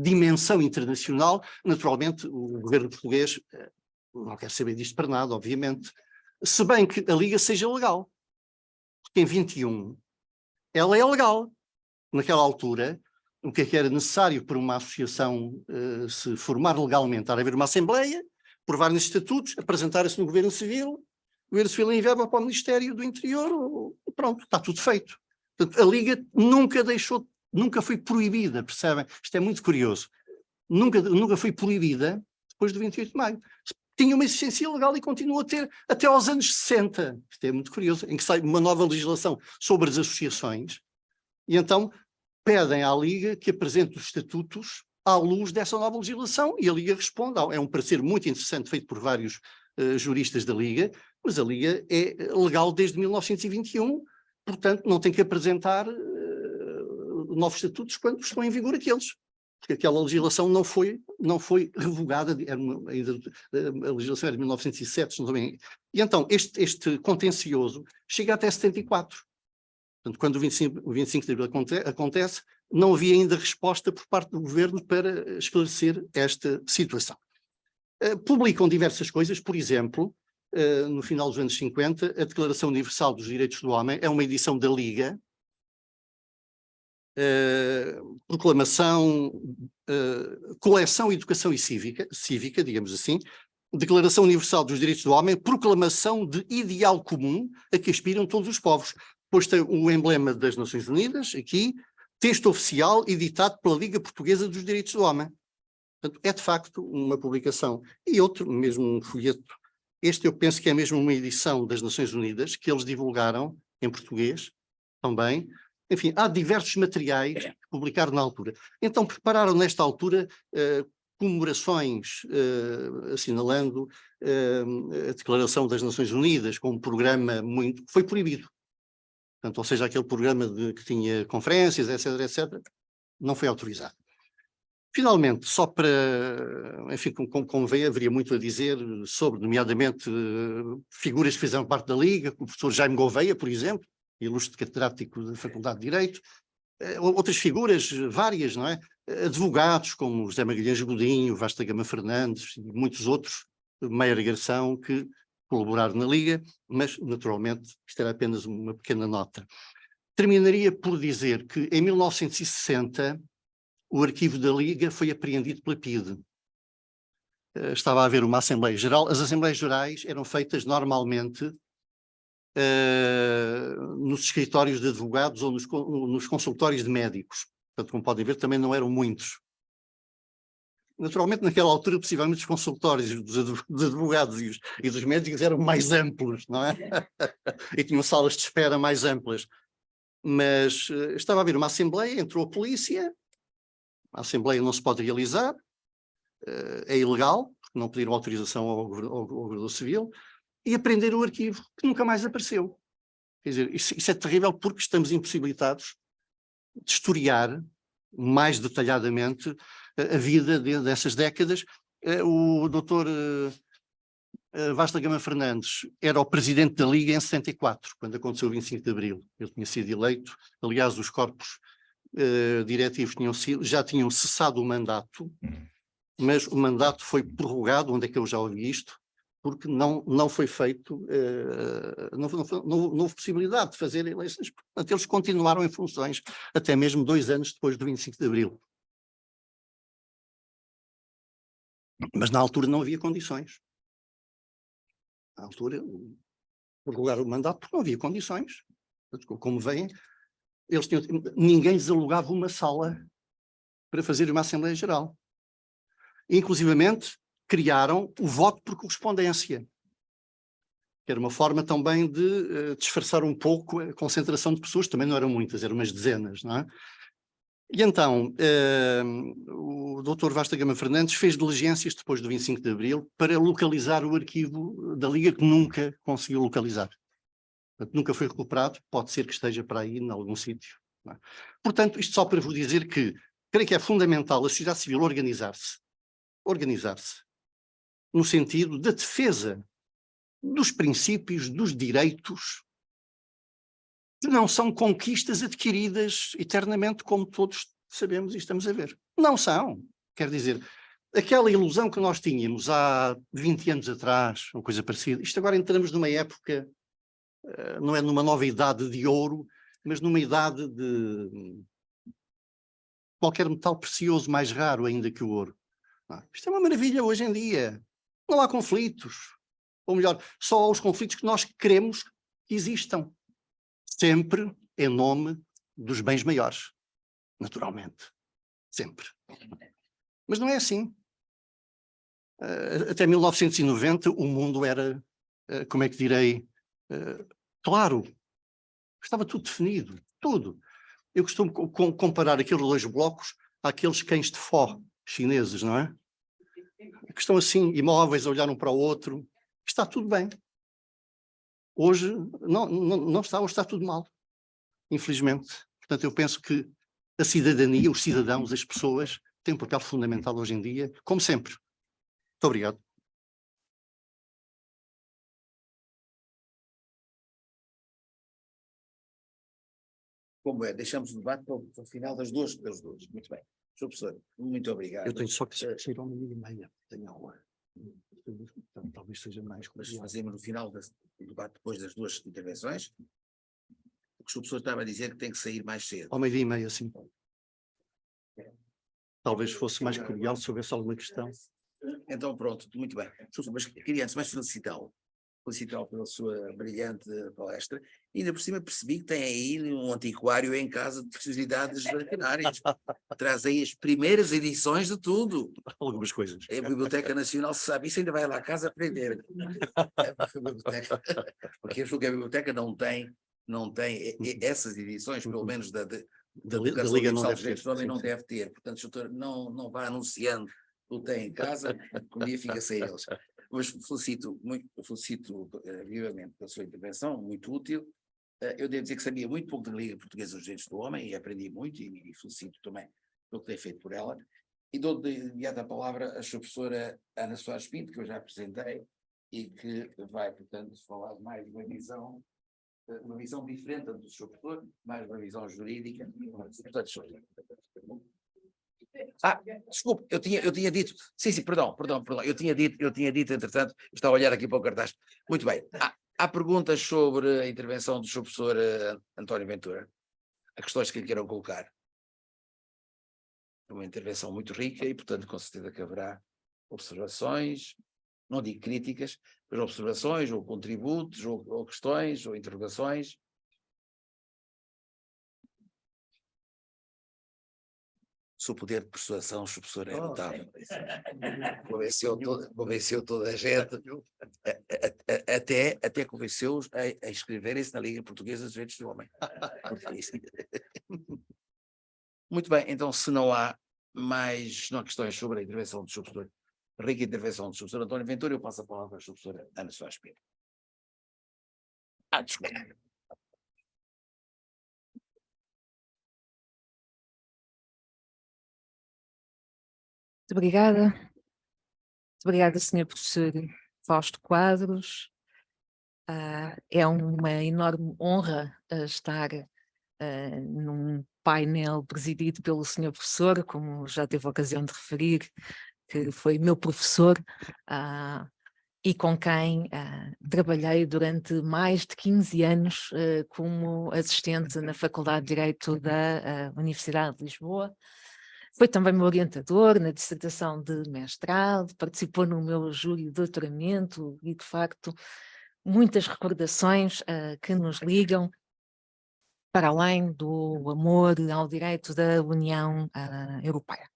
dimensão internacional. Naturalmente, o governo português não quer saber disto para nada, obviamente, se bem que a Liga seja legal. Porque em 21 ela é legal. Naquela altura, o que é que era necessário para uma associação se formar legalmente? Era haver uma assembleia, provar nos estatutos, apresentar-se no governo civil, o governo civil enviava para o Ministério do Interior, e pronto, está tudo feito. Portanto, a Liga nunca foi proibida, percebem? Isto é muito curioso. Nunca foi proibida depois do 28 de maio. Tinha uma existência legal e continua a ter até aos anos 60. Isto é muito curioso, em que sai uma nova legislação sobre as associações, e então pedem à Liga que apresente os estatutos à luz dessa nova legislação, e a Liga responde. É um parecer muito interessante feito por vários juristas da Liga, mas a Liga é legal desde 1921, portanto não tem que apresentar novos estatutos quando estão em vigor aqueles. porque aquela legislação não foi revogada, a legislação era de 1907, não bem. E então este contencioso chega até 74. Portanto, quando o 25 de abril acontece, não havia ainda resposta por parte do governo para esclarecer esta situação. Publicam diversas coisas, por exemplo, no final dos anos 50, a Declaração Universal dos Direitos do Homem é uma edição da Liga, proclamação, coleção Educação e Cívica, digamos assim, Declaração Universal dos Direitos do Homem, proclamação de ideal comum a que aspiram todos os povos. Depois tem o emblema das Nações Unidas, aqui, texto oficial editado pela Liga Portuguesa dos Direitos do Homem. Portanto, é de facto uma publicação. E outro, mesmo um folheto, este eu penso que é mesmo uma edição das Nações Unidas, que eles divulgaram em português também. Enfim, há diversos materiais que publicaram na altura. Então prepararam nesta altura comemorações assinalando a Declaração das Nações Unidas com um programa muito... Foi proibido. Portanto, ou seja, aquele programa que tinha conferências, etc., etc., não foi autorizado. Finalmente, só para... Enfim, como veio, haveria muito a dizer sobre, nomeadamente, figuras que fizeram parte da Liga, o professor Jaime Gouveia, por exemplo, ilustre catedrático da Faculdade de Direito, outras figuras várias, não é? Advogados como José Magalhães Godinho, Vasta Gama Fernandes e muitos outros, Meyer Garção, que colaboraram na Liga, mas naturalmente isto era apenas uma pequena nota. Terminaria por dizer que em 1960 o arquivo da Liga foi apreendido pela PIDE. Estava a haver uma Assembleia Geral. As Assembleias Gerais eram feitas normalmente nos escritórios de advogados ou nos consultórios de médicos. Portanto, como podem ver, também não eram muitos. Naturalmente, naquela altura, possivelmente os consultórios dos advogados e dos médicos eram mais amplos, não é? E tinham salas de espera mais amplas. Mas estava a haver uma Assembleia, entrou a polícia, a Assembleia não se pode realizar, é ilegal, porque não pediram autorização ao governador civil, e apreenderam o arquivo, que nunca mais apareceu. Quer dizer, isso é terrível porque estamos impossibilitados de historiar mais detalhadamente a vida dessas décadas. O doutor Vasta Gama Fernandes era o presidente da Liga em 74, quando aconteceu o 25 de Abril. Ele tinha sido eleito. Aliás, os corpos diretivos já tinham cessado o mandato, mas o mandato foi prorrogado, onde é que eu já ouvi isto, porque não foi feito, não houve possibilidade de fazer eleições. Portanto, eles continuaram em funções até mesmo 2 anos depois do 25 de Abril. Mas na altura não havia condições. Na altura, prorrogar o mandato porque não havia condições. Como veem, ninguém lhes alugava uma sala para fazer uma Assembleia Geral. Inclusivamente, criaram o voto por correspondência, que era uma forma também de disfarçar um pouco a concentração de pessoas, também não eram muitas, eram umas dezenas, não é? E então, o Dr. Vasta Gama Fernandes fez diligências depois do 25 de Abril para localizar o arquivo da Liga, que nunca conseguiu localizar. Portanto, nunca foi recuperado, pode ser que esteja para aí em algum sítio. Não é? Portanto, isto só para vos dizer que creio que é fundamental a sociedade civil organizar-se no sentido da defesa dos princípios, dos direitos, que não são conquistas adquiridas eternamente, como todos sabemos e estamos a ver. Não são. Quer dizer, aquela ilusão que nós tínhamos há 20 anos atrás, ou coisa parecida, isto agora entramos numa época, não é numa nova idade de ouro, mas numa idade de qualquer metal precioso mais raro ainda que o ouro. Isto é uma maravilha hoje em dia. Não há conflitos. Ou melhor, só há os conflitos que nós queremos que existam. Sempre em nome dos bens maiores. Naturalmente. Sempre. Mas não é assim. Até 1990 o mundo era, como é que direi, claro. Estava tudo definido. Tudo. Eu costumo comparar aqueles 2 blocos àqueles cães de Fó chineses, não é? Que estão assim, imóveis, a olhar um para o outro. Está tudo bem. Hoje não está, hoje está tudo mal. Infelizmente. Portanto, eu penso que a cidadania, os cidadãos, as pessoas, tem um papel fundamental hoje em dia, como sempre. Muito obrigado. Como é? Deixamos o debate para o final das duas. Muito bem. Sr. Professor, muito obrigado. Eu tenho só que sair ao 12h30. Tenho aula. Então, talvez seja mais Mas cordial. fazemos no final do debate, depois das duas intervenções. O que o professor estava a dizer que tem que sair mais cedo. Ao 12h30, sim. Talvez fosse mais cordial se houvesse alguma questão. Então pronto, muito bem. Mas queria antes mais felicitá-lo pela sua brilhante palestra. E ainda por cima percebi que tem aí um antiquário em casa de preciosidades literárias. Traz aí as primeiras edições de tudo. Algumas coisas. É a Biblioteca Nacional, se sabe, isso ainda vai lá à casa aprender. Porque eu acho que a biblioteca não tem essas edições, pelo menos da Educação Liga Universal não dos Direitos do Homem, não deve ter. Portanto, o doutor não vá anunciando que o tem em casa, que um dia fica sem eles. Mas felicito vivamente pela sua intervenção, muito útil. Eu devo dizer que sabia muito pouco da Liga Portuguesa dos Direitos do Homem e aprendi muito e felicito também pelo que tem feito por ela. E dou de imediato a palavra à sua professora Ana Soares Pinto, que eu já apresentei e que vai, portanto, falar mais de uma visão diferente do seu professor, mais uma visão jurídica. Portanto, desculpe, eu tinha dito, sim, perdão, eu tinha dito, entretanto, estava a olhar aqui para o cartaz. Muito bem, há perguntas sobre a intervenção do seu professor António Ventura? Há questões que lhe queiram colocar? É uma intervenção muito rica e, portanto, com certeza que haverá observações, não digo críticas, mas observações, ou contributos, ou questões, ou interrogações. O seu poder de persuasão, Sr. Professor, é notável. Convenceu toda a gente, até convenceu-os a inscreverem-se na Liga Portuguesa dos Direitos do Homem. Muito bem, então se não há questões sobre a intervenção do Sr. Professor, rica intervenção do Sr. Professor António Ventura, eu passo a palavra à Sra. Professora Ana Soares Pinto. Desculpa. Muito obrigada. Muito obrigada, Sr. Professor Fausto Quadros. É uma enorme honra estar num painel presidido pelo Sr. Professor, como já teve a ocasião de referir, que foi meu professor e com quem trabalhei durante mais de 15 anos como assistente na Faculdade de Direito da Universidade de Lisboa. Foi também meu orientador na dissertação de mestrado, participou no meu júri de doutoramento e, de facto, muitas recordações que nos ligam para além do amor ao direito da União Europeia.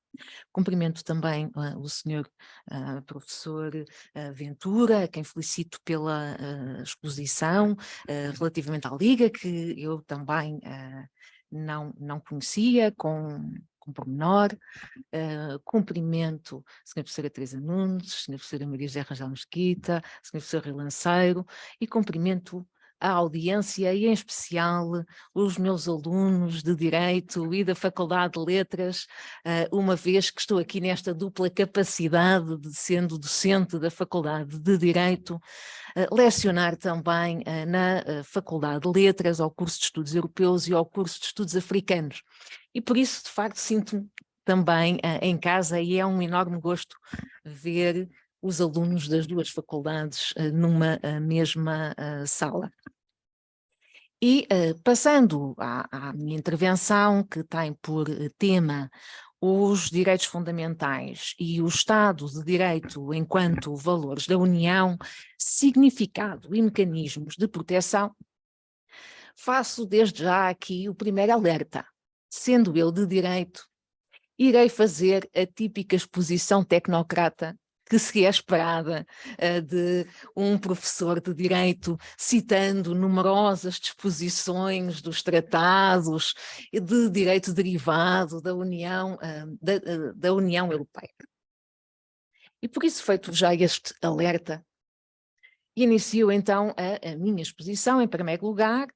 Cumprimento também o senhor professor Ventura, a quem felicito pela exposição relativamente à Liga, que eu também não conhecia com pormenor. Cumprimento a senhora professora Teresa Nunes, a senhora professora Maria José Rangel Mesquita, a senhora professora Rilanceiro, e cumprimento a audiência e, em especial, os meus alunos de Direito e da Faculdade de Letras, uma vez que estou aqui nesta dupla capacidade de, sendo docente da Faculdade de Direito, lecionar também na Faculdade de Letras, ao curso de Estudos Europeus e ao curso de Estudos Africanos. E por isso, de facto, sinto-me também em casa e é um enorme gosto ver os alunos das duas faculdades numa mesma sala. E passando à minha intervenção, que tem por tema os direitos fundamentais e o Estado de Direito enquanto valores da União, significado e mecanismos de proteção, faço desde já aqui o primeiro alerta. Sendo eu de Direito, irei fazer a típica exposição tecnocrata que se é esperada de um professor de Direito, citando numerosas disposições dos tratados de direito derivado da União, da União Europeia. E por isso, feito já este alerta, inicio então a minha exposição, em primeiro lugar,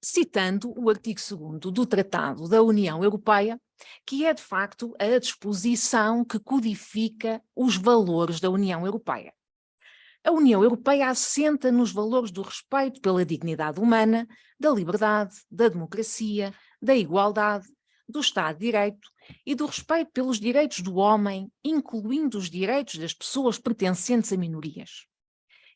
citando o artigo 2º do Tratado da União Europeia, que é de facto a disposição que codifica os valores da União Europeia. A União Europeia assenta nos valores do respeito pela dignidade humana, da liberdade, da democracia, da igualdade, do Estado de Direito e do respeito pelos direitos do homem, incluindo os direitos das pessoas pertencentes a minorias.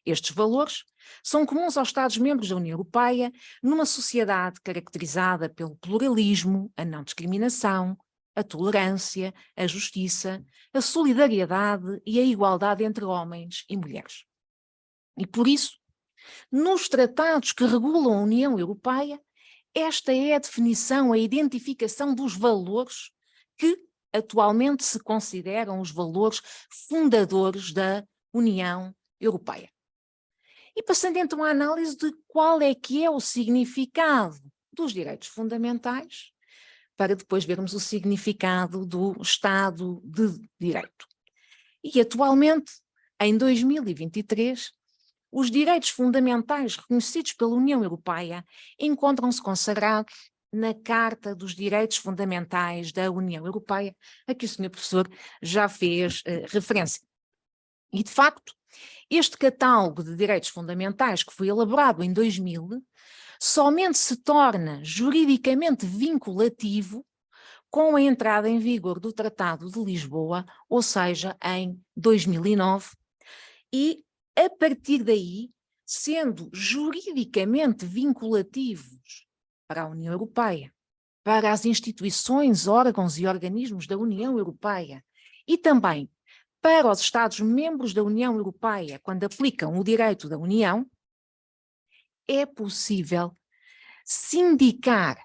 Estes valores são comuns aos Estados-membros da União Europeia numa sociedade caracterizada pelo pluralismo, a não discriminação, a tolerância, a justiça, a solidariedade e a igualdade entre homens e mulheres. E por isso, nos tratados que regulam a União Europeia, esta é a definição, a identificação dos valores que atualmente se consideram os valores fundadores da União Europeia. E passando então à análise de qual é que é o significado dos direitos fundamentais, para depois vermos o significado do Estado de Direito. E atualmente, em 2023, os direitos fundamentais reconhecidos pela União Europeia encontram-se consagrados na Carta dos Direitos Fundamentais da União Europeia, a que o Sr. Professor já fez referência. E, de facto, este catálogo de direitos fundamentais, que foi elaborado em 2000, somente se torna juridicamente vinculativo com a entrada em vigor do Tratado de Lisboa, ou seja, em 2009, e, a partir daí, sendo juridicamente vinculativos para a União Europeia, para as instituições, órgãos e organismos da União Europeia e também para os Estados-membros da União Europeia, quando aplicam o direito da União, é possível sindicar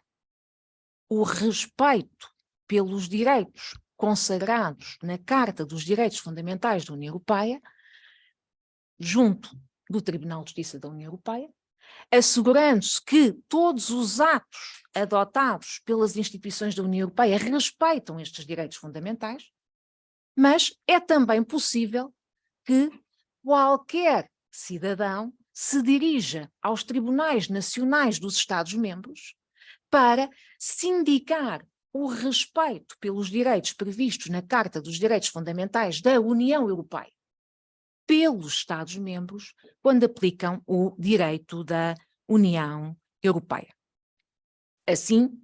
o respeito pelos direitos consagrados na Carta dos Direitos Fundamentais da União Europeia, junto do Tribunal de Justiça da União Europeia, assegurando-se que todos os atos adotados pelas instituições da União Europeia respeitam estes direitos fundamentais, mas é também possível que qualquer cidadão se dirija aos tribunais nacionais dos Estados-membros para sindicar o respeito pelos direitos previstos na Carta dos Direitos Fundamentais da União Europeia pelos Estados-membros quando aplicam o direito da União Europeia. Assim,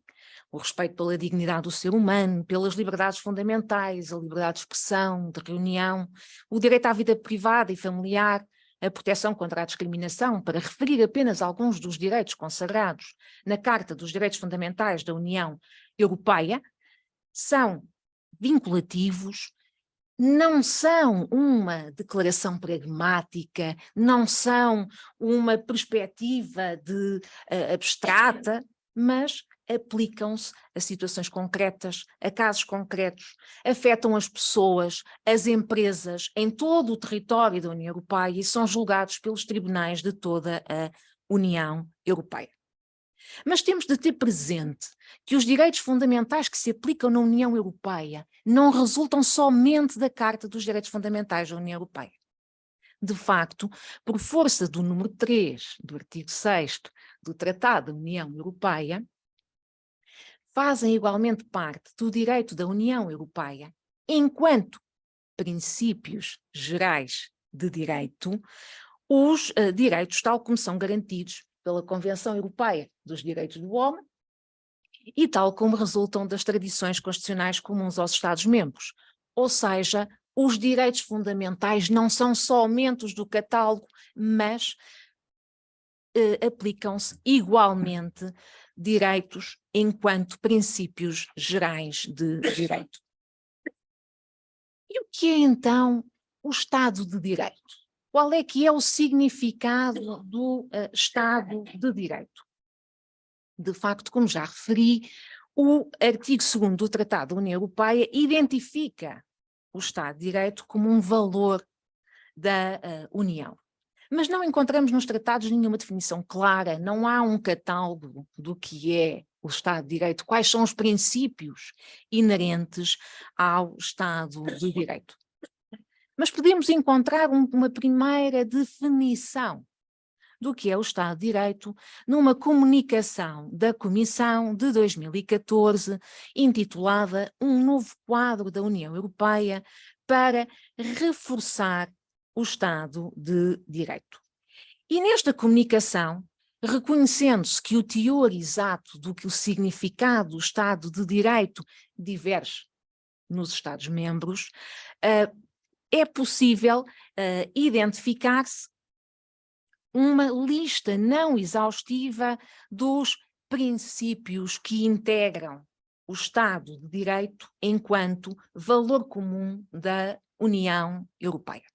o respeito pela dignidade do ser humano, pelas liberdades fundamentais, a liberdade de expressão, de reunião, o direito à vida privada e familiar, a proteção contra a discriminação, para referir apenas alguns dos direitos consagrados na Carta dos Direitos Fundamentais da União Europeia, são vinculativos, não são uma declaração pragmática, não são uma perspectiva abstrata, mas aplicam-se a situações concretas, a casos concretos, afetam as pessoas, as empresas em todo o território da União Europeia e são julgados pelos tribunais de toda a União Europeia. Mas temos de ter presente que os direitos fundamentais que se aplicam na União Europeia não resultam somente da Carta dos Direitos Fundamentais da União Europeia. De facto, por força do número 3 do artigo 6º do Tratado da União Europeia, fazem igualmente parte do direito da União Europeia, enquanto princípios gerais de direito, os direitos tal como são garantidos pela Convenção Europeia dos Direitos do Homem e tal como resultam das tradições constitucionais comuns aos Estados-membros. Ou seja, os direitos fundamentais não são somente os do catálogo, mas aplicam-se igualmente direitos enquanto princípios gerais de direito. E o que é então o Estado de Direito? Qual é que é o significado do Estado de Direito? De facto, como já referi, o artigo 2º do Tratado da União Europeia identifica o Estado de Direito como um valor da União. Mas não encontramos nos tratados nenhuma definição clara, não há um catálogo do que é o Estado de Direito, quais são os princípios inerentes ao Estado de Direito. Mas podemos encontrar uma primeira definição do que é o Estado de Direito numa comunicação da Comissão de 2014, intitulada Um novo quadro da União Europeia para reforçar o Estado de Direito. E nesta comunicação, reconhecendo-se que o teor exato do que o significado do Estado de Direito diverge nos Estados-membros, é possível identificar-se uma lista não exaustiva dos princípios que integram o Estado de Direito enquanto valor comum da União Europeia.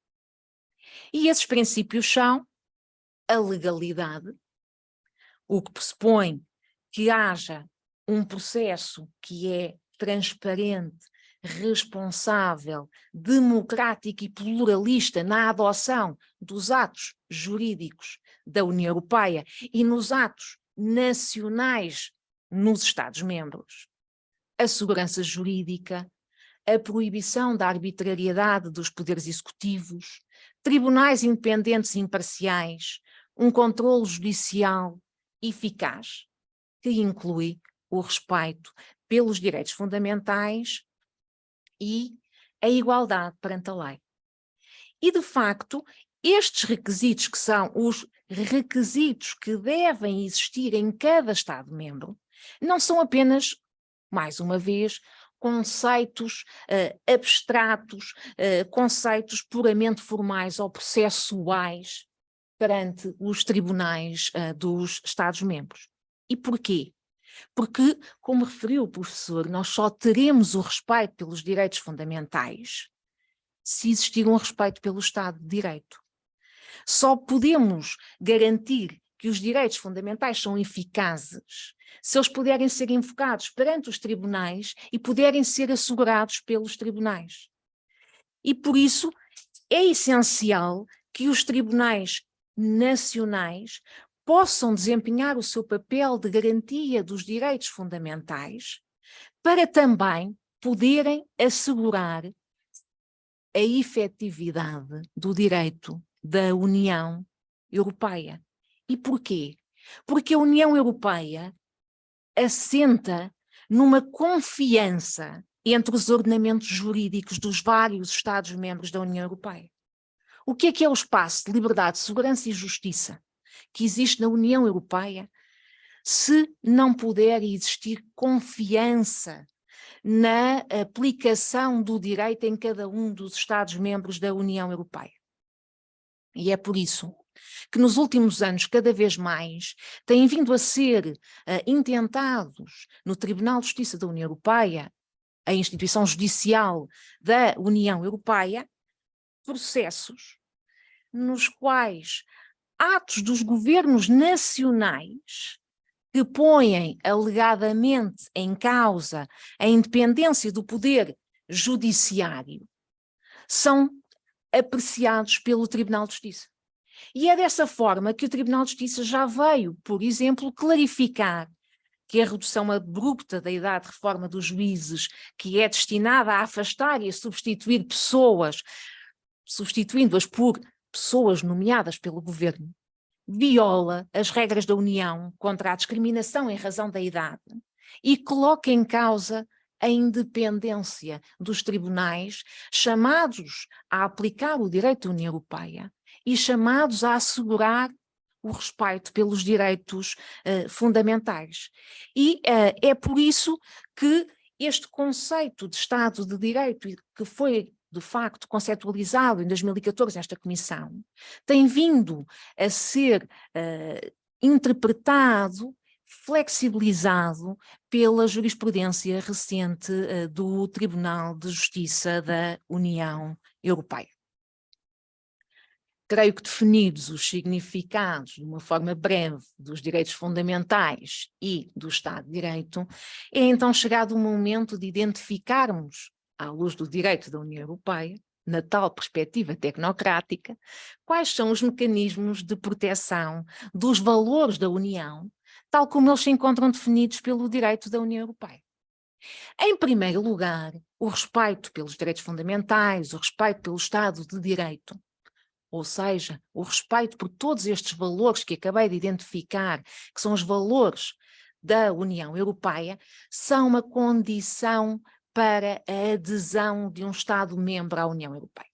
E esses princípios são a legalidade, o que pressupõe que haja um processo que é transparente, responsável, democrático e pluralista na adoção dos atos jurídicos da União Europeia e nos atos nacionais nos Estados-membros. A segurança jurídica, a proibição da arbitrariedade dos poderes executivos, tribunais independentes e imparciais, um controle judicial eficaz, que inclui o respeito pelos direitos fundamentais e a igualdade perante a lei. E, de facto, estes requisitos, que são os requisitos que devem existir em cada Estado-membro, não são apenas, mais uma vez, conceitos abstratos, conceitos puramente formais ou processuais perante os tribunais dos Estados-membros. E porquê? Porque, como referiu o professor, nós só teremos o respeito pelos direitos fundamentais se existir um respeito pelo Estado de Direito. Só podemos garantir que os direitos fundamentais são eficazes se eles puderem ser invocados perante os tribunais e puderem ser assegurados pelos tribunais. E por isso é essencial que os tribunais nacionais possam desempenhar o seu papel de garantia dos direitos fundamentais para também poderem assegurar a efetividade do direito da União Europeia. E porquê? Porque a União Europeia assenta numa confiança entre os ordenamentos jurídicos dos vários Estados-membros da União Europeia. O que é o espaço de liberdade, segurança e justiça que existe na União Europeia se não puder existir confiança na aplicação do direito em cada um dos Estados-membros da União Europeia? E é por isso que nos últimos anos, cada vez mais, têm vindo a ser intentados no Tribunal de Justiça da União Europeia, a instituição judicial da União Europeia, processos nos quais atos dos governos nacionais que põem alegadamente em causa a independência do poder judiciário são apreciados pelo Tribunal de Justiça. E é dessa forma que o Tribunal de Justiça já veio, por exemplo, clarificar que a redução abrupta da idade de reforma dos juízes, que é destinada a afastar e a substituir pessoas, substituindo-as por pessoas nomeadas pelo governo, viola as regras da União contra a discriminação em razão da idade e coloca em causa a independência dos tribunais chamados a aplicar o direito da União Europeia e chamados a assegurar o respeito pelos direitos fundamentais. E é por isso que este conceito de Estado de Direito, que foi de facto conceptualizado em 2014 nesta comissão, tem vindo a ser interpretado, flexibilizado pela jurisprudência recente do Tribunal de Justiça da União Europeia. Creio que definidos os significados de uma forma breve dos direitos fundamentais e do Estado de Direito, é então chegado o momento de identificarmos, à luz do direito da União Europeia, na tal perspectiva tecnocrática, quais são os mecanismos de proteção dos valores da União, tal como eles se encontram definidos pelo direito da União Europeia. Em primeiro lugar, o respeito pelos direitos fundamentais, o respeito pelo Estado de Direito, ou seja, o respeito por todos estes valores que acabei de identificar, que são os valores da União Europeia, são uma condição para a adesão de um Estado-membro à União Europeia.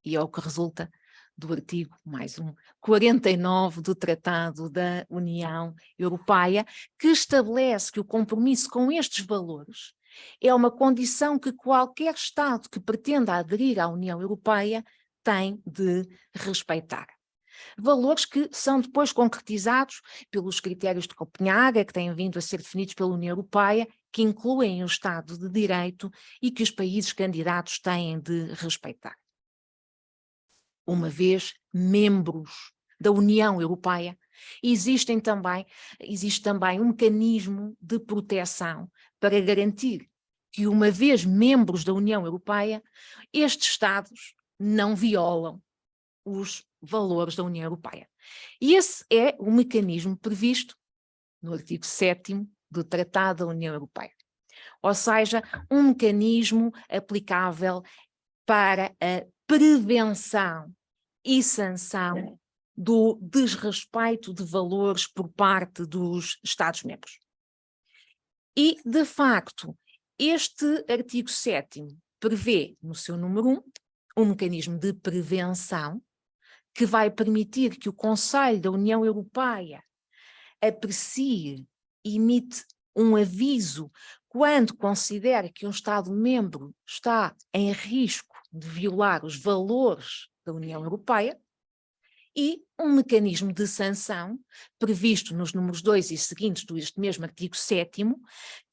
E é o que resulta do artigo, mais um, 49 do Tratado da União Europeia, que estabelece que o compromisso com estes valores é uma condição que qualquer Estado que pretenda aderir à União Europeia tem de respeitar. Valores que são depois concretizados pelos critérios de Copenhaga, que têm vindo a ser definidos pela União Europeia, que incluem o Estado de Direito e que os países candidatos têm de respeitar. Uma vez membros da União Europeia, existe também um mecanismo de proteção para garantir que, uma vez membros da União Europeia, estes Estados não violam os valores da União Europeia. E esse é o mecanismo previsto no artigo 7º do Tratado da União Europeia. Ou seja, um mecanismo aplicável para a prevenção e sanção do desrespeito de valores por parte dos Estados-membros. E, de facto, este artigo 7º prevê, no seu número 1, um mecanismo de prevenção que vai permitir que o Conselho da União Europeia aprecie e emite um aviso quando considera que um Estado-membro está em risco de violar os valores da União Europeia, e um mecanismo de sanção previsto nos números 2 e seguintes deste mesmo artigo 7º,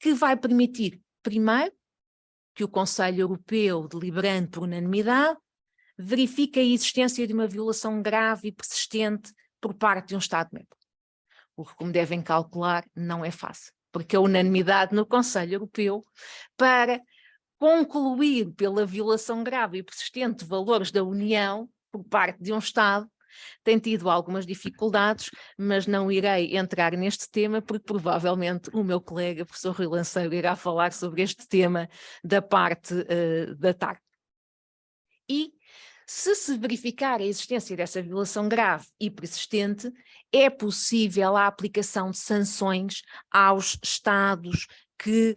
que vai permitir, primeiro, que o Conselho Europeu, deliberando por unanimidade, verifique a existência de uma violação grave e persistente por parte de um Estado-membro. O que, como devem calcular, não é fácil, porque a unanimidade no Conselho Europeu para concluir pela violação grave e persistente de valores da União por parte de um Estado tem tido algumas dificuldades, mas não irei entrar neste tema porque provavelmente o meu colega, professor Rui Lanceiro, irá falar sobre este tema da parte da TAC. E se verificar a existência dessa violação grave e persistente, é possível a aplicação de sanções aos Estados que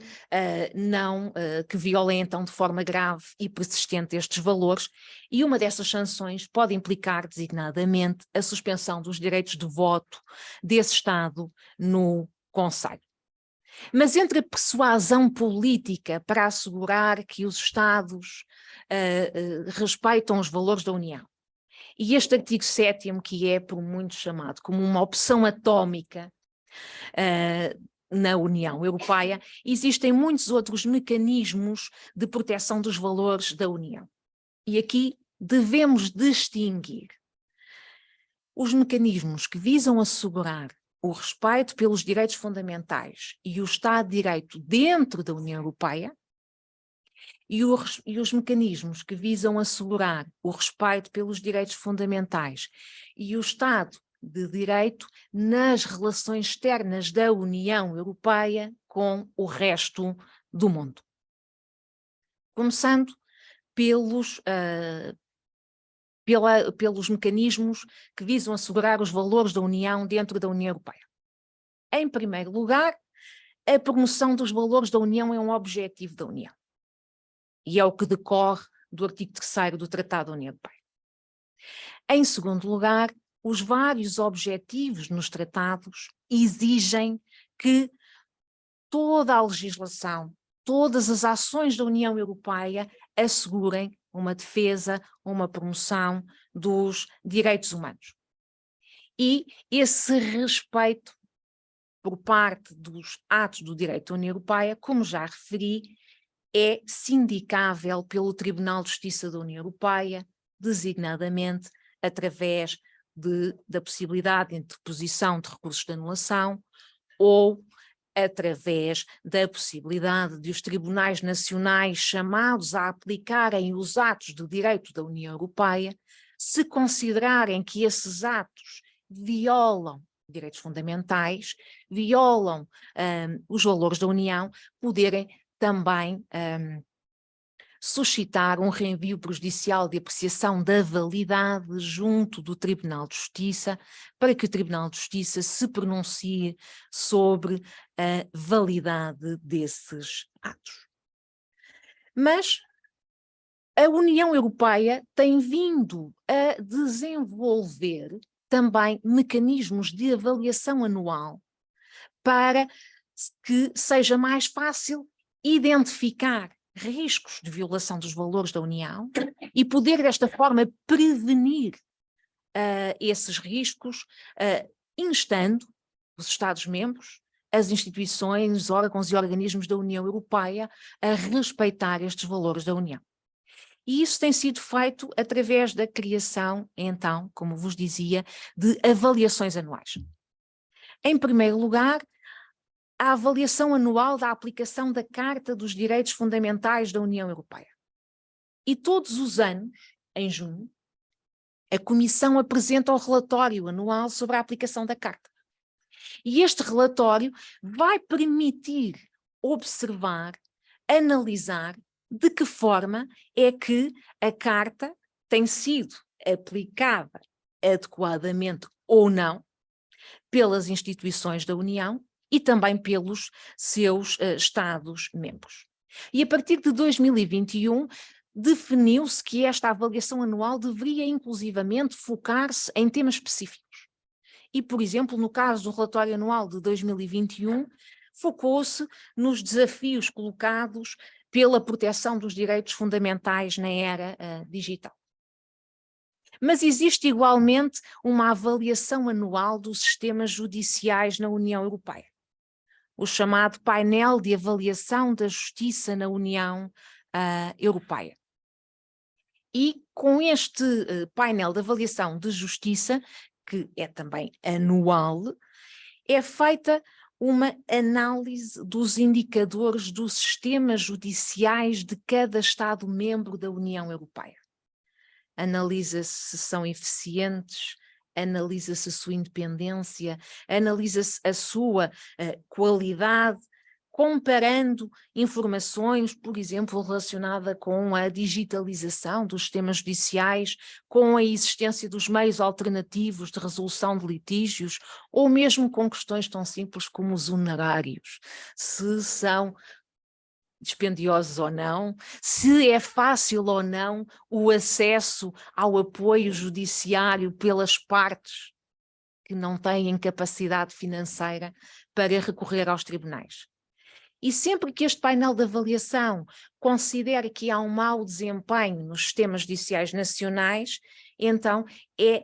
que violem então de forma grave e persistente estes valores, e uma dessas sanções pode implicar designadamente a suspensão dos direitos de voto desse Estado no Conselho. Mas entre a persuasão política para assegurar que os Estados respeitam os valores da União, e este artigo 7º, que é por muitos chamado como uma opção atómica na União Europeia, existem muitos outros mecanismos de proteção dos valores da União. E aqui devemos distinguir os mecanismos que visam assegurar o respeito pelos direitos fundamentais e o Estado de Direito dentro da União Europeia e os mecanismos que visam assegurar o respeito pelos direitos fundamentais e o Estado de Direito nas relações externas da União Europeia com o resto do mundo. Começando pelos mecanismos que visam assegurar os valores da União dentro da União Europeia. Em primeiro lugar, a promoção dos valores da União é um objetivo da União. E é o que decorre do artigo 3º do Tratado da União Europeia. Em segundo lugar, os vários objetivos nos tratados exigem que toda a legislação, todas as ações da União Europeia assegurem uma defesa, uma promoção dos direitos humanos. E esse respeito por parte dos atos do direito da União Europeia, como já referi, é sindicável pelo Tribunal de Justiça da União Europeia, designadamente através da possibilidade de interposição de recursos de anulação ou através da possibilidade de os tribunais nacionais chamados a aplicarem os atos do direito da União Europeia, se considerarem que esses atos violam direitos fundamentais, violam os valores da União, poderem também suscitar um reenvio prejudicial de apreciação da validade junto do Tribunal de Justiça, para que o Tribunal de Justiça se pronuncie sobre a validade desses atos. Mas a União Europeia tem vindo a desenvolver também mecanismos de avaliação anual para que seja mais fácil identificar riscos de violação dos valores da União e poder desta forma prevenir esses riscos, instando os Estados-membros, as instituições, órgãos e organismos da União Europeia a respeitar estes valores da União. E isso tem sido feito através da criação, então, como vos dizia, de avaliações anuais. Em primeiro lugar, a avaliação anual da aplicação da Carta dos Direitos Fundamentais da União Europeia. E todos os anos, em junho, a Comissão apresenta o relatório anual sobre a aplicação da Carta. E este relatório vai permitir observar, analisar de que forma é que a Carta tem sido aplicada adequadamente ou não pelas instituições da União e também pelos seus Estados-membros. E a partir de 2021, definiu-se que esta avaliação anual deveria inclusivamente focar-se em temas específicos. E, por exemplo, no caso do relatório anual de 2021, focou-se nos desafios colocados pela proteção dos direitos fundamentais na era digital. Mas existe igualmente uma avaliação anual dos sistemas judiciais na União Europeia, o chamado painel de avaliação da justiça na União Europeia. E com este painel de avaliação de justiça, que é também anual, é feita uma análise dos indicadores dos sistemas judiciais de cada Estado-membro da União Europeia. Analisa-se se são eficientes, analisa-se a sua independência, analisa-se a sua qualidade, comparando informações, por exemplo, relacionada com a digitalização dos sistemas judiciais, com a existência dos meios alternativos de resolução de litígios, ou mesmo com questões tão simples como os honorários, se são dispendiosos ou não, se é fácil ou não o acesso ao apoio judiciário pelas partes que não têm capacidade financeira para recorrer aos tribunais. E sempre que este painel de avaliação considere que há um mau desempenho nos sistemas judiciais nacionais, então é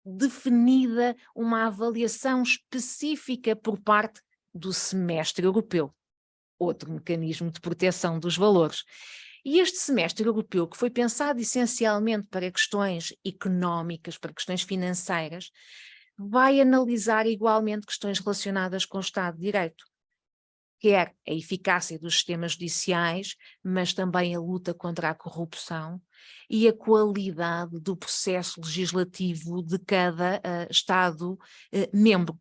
definida uma avaliação específica por parte do semestre europeu, outro mecanismo de proteção dos valores. E este semestre europeu, que foi pensado essencialmente para questões económicas, para questões financeiras, vai analisar igualmente questões relacionadas com o Estado de Direito, quer a eficácia dos sistemas judiciais, mas também a luta contra a corrupção e a qualidade do processo legislativo de cada Estado-membro.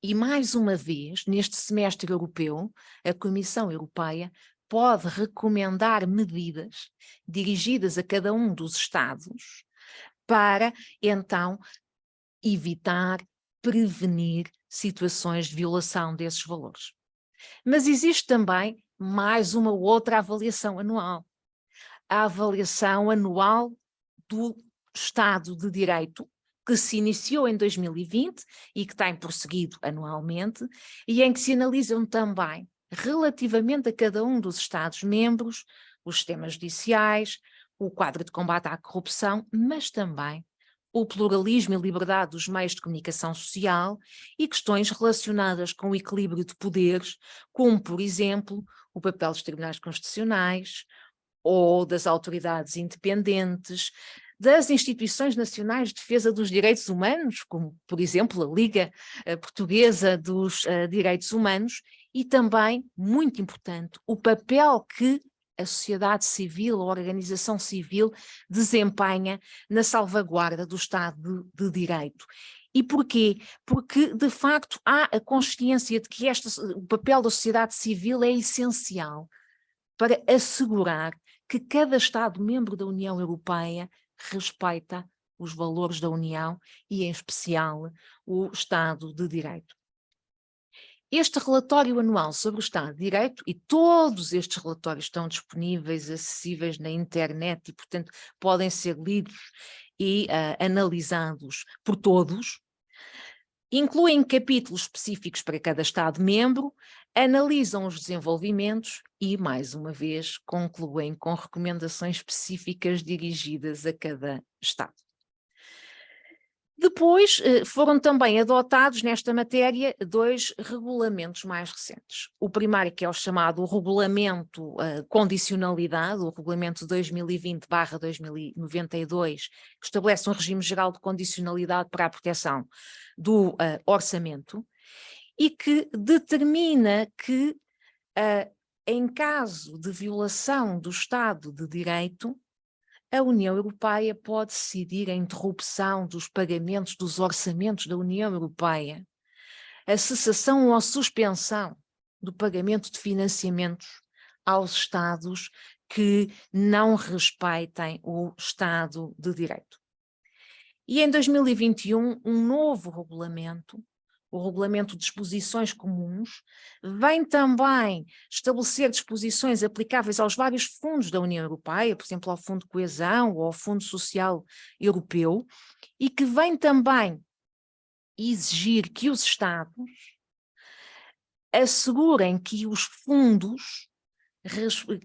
E mais uma vez, neste semestre europeu, a Comissão Europeia pode recomendar medidas dirigidas a cada um dos Estados para, então, evitar, prevenir situações de violação desses valores. Mas existe também mais uma outra avaliação anual. A avaliação anual do Estado de Direito, que se iniciou em 2020 e que tem prosseguido anualmente, e em que se analisam também, relativamente a cada um dos Estados-membros, os sistemas judiciais, o quadro de combate à corrupção, mas também o pluralismo e liberdade dos meios de comunicação social e questões relacionadas com o equilíbrio de poderes, como, por exemplo, o papel dos tribunais constitucionais ou das autoridades independentes, das instituições nacionais de defesa dos direitos humanos, como, por exemplo, a Liga Portuguesa dos Direitos Humanos, e também, muito importante, o papel que a sociedade civil, a organização civil, desempenha na salvaguarda do Estado de Direito. E porquê? Porque, de facto, há a consciência de que o papel da sociedade civil é essencial para assegurar que cada Estado-membro da União Europeia respeita os valores da União e, em especial, o Estado de Direito. Este relatório anual sobre o Estado de Direito, e todos estes relatórios estão disponíveis, acessíveis na internet e, portanto, podem ser lidos e analisados por todos, incluem capítulos específicos para cada Estado-membro, analisam os desenvolvimentos e, mais uma vez, concluem com recomendações específicas dirigidas a cada Estado. Depois foram também adotados nesta matéria 2 regulamentos mais recentes. O primeiro, que é o chamado Regulamento Condicionalidade, o Regulamento 2020/2092, que estabelece um regime geral de condicionalidade para a proteção do orçamento e que determina que, em caso de violação do Estado de Direito, a União Europeia pode decidir a interrupção dos pagamentos dos orçamentos da União Europeia, a cessação ou a suspensão do pagamento de financiamentos aos Estados que não respeitem o Estado de Direito. E em 2021, um novo regulamento, o Regulamento de Disposições Comuns, vem também estabelecer disposições aplicáveis aos vários fundos da União Europeia, por exemplo, ao Fundo de Coesão ou ao Fundo Social Europeu, e que vem também exigir que os Estados assegurem que os fundos,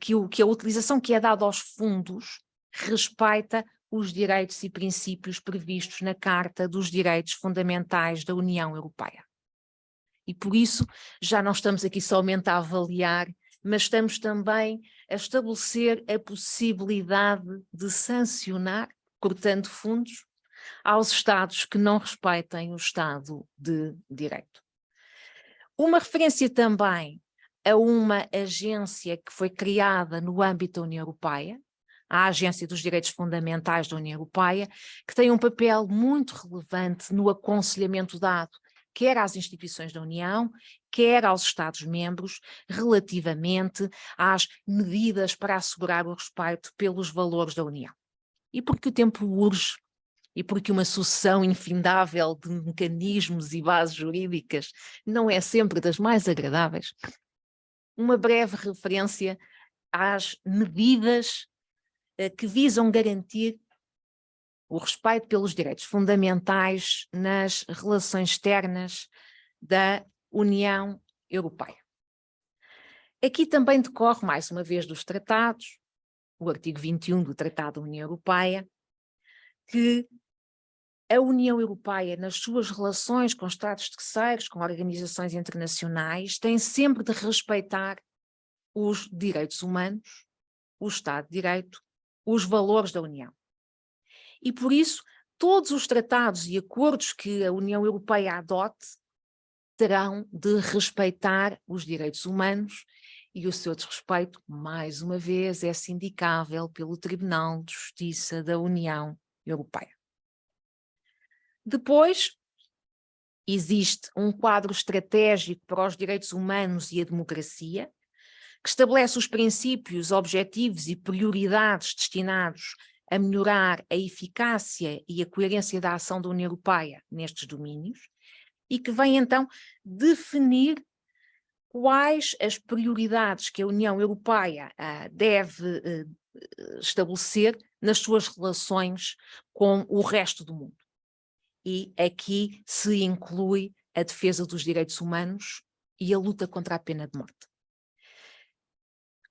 que a utilização que é dada aos fundos respeita os direitos e princípios previstos na Carta dos Direitos Fundamentais da União Europeia. E por isso já não estamos aqui somente a avaliar, mas estamos também a estabelecer a possibilidade de sancionar, cortando fundos, aos Estados que não respeitem o Estado de Direito. Uma referência também a uma agência que foi criada no âmbito da União Europeia, a Agência dos Direitos Fundamentais da União Europeia, que tem um papel muito relevante no aconselhamento dado, quer às instituições da União, quer aos Estados-membros, relativamente às medidas para assegurar o respeito pelos valores da União. E porque o tempo urge, e porque uma sucessão infindável de mecanismos e bases jurídicas não é sempre das mais agradáveis, uma breve referência às medidas que visam garantir o respeito pelos direitos fundamentais nas relações externas da União Europeia. Aqui também decorre, mais uma vez, dos tratados, o artigo 21 do Tratado da União Europeia, que a União Europeia, nas suas relações com Estados terceiros, com organizações internacionais, tem sempre de respeitar os direitos humanos, o Estado de Direito, os valores da União. E por isso, todos os tratados e acordos que a União Europeia adote terão de respeitar os direitos humanos e o seu desrespeito, mais uma vez, é sindicável pelo Tribunal de Justiça da União Europeia. Depois, existe um quadro estratégico para os direitos humanos e a democracia, que estabelece os princípios, objetivos e prioridades destinados a melhorar a eficácia e a coerência da ação da União Europeia nestes domínios, e que vem então definir quais as prioridades que a União Europeia deve estabelecer nas suas relações com o resto do mundo. E aqui se inclui a defesa dos direitos humanos e a luta contra a pena de morte.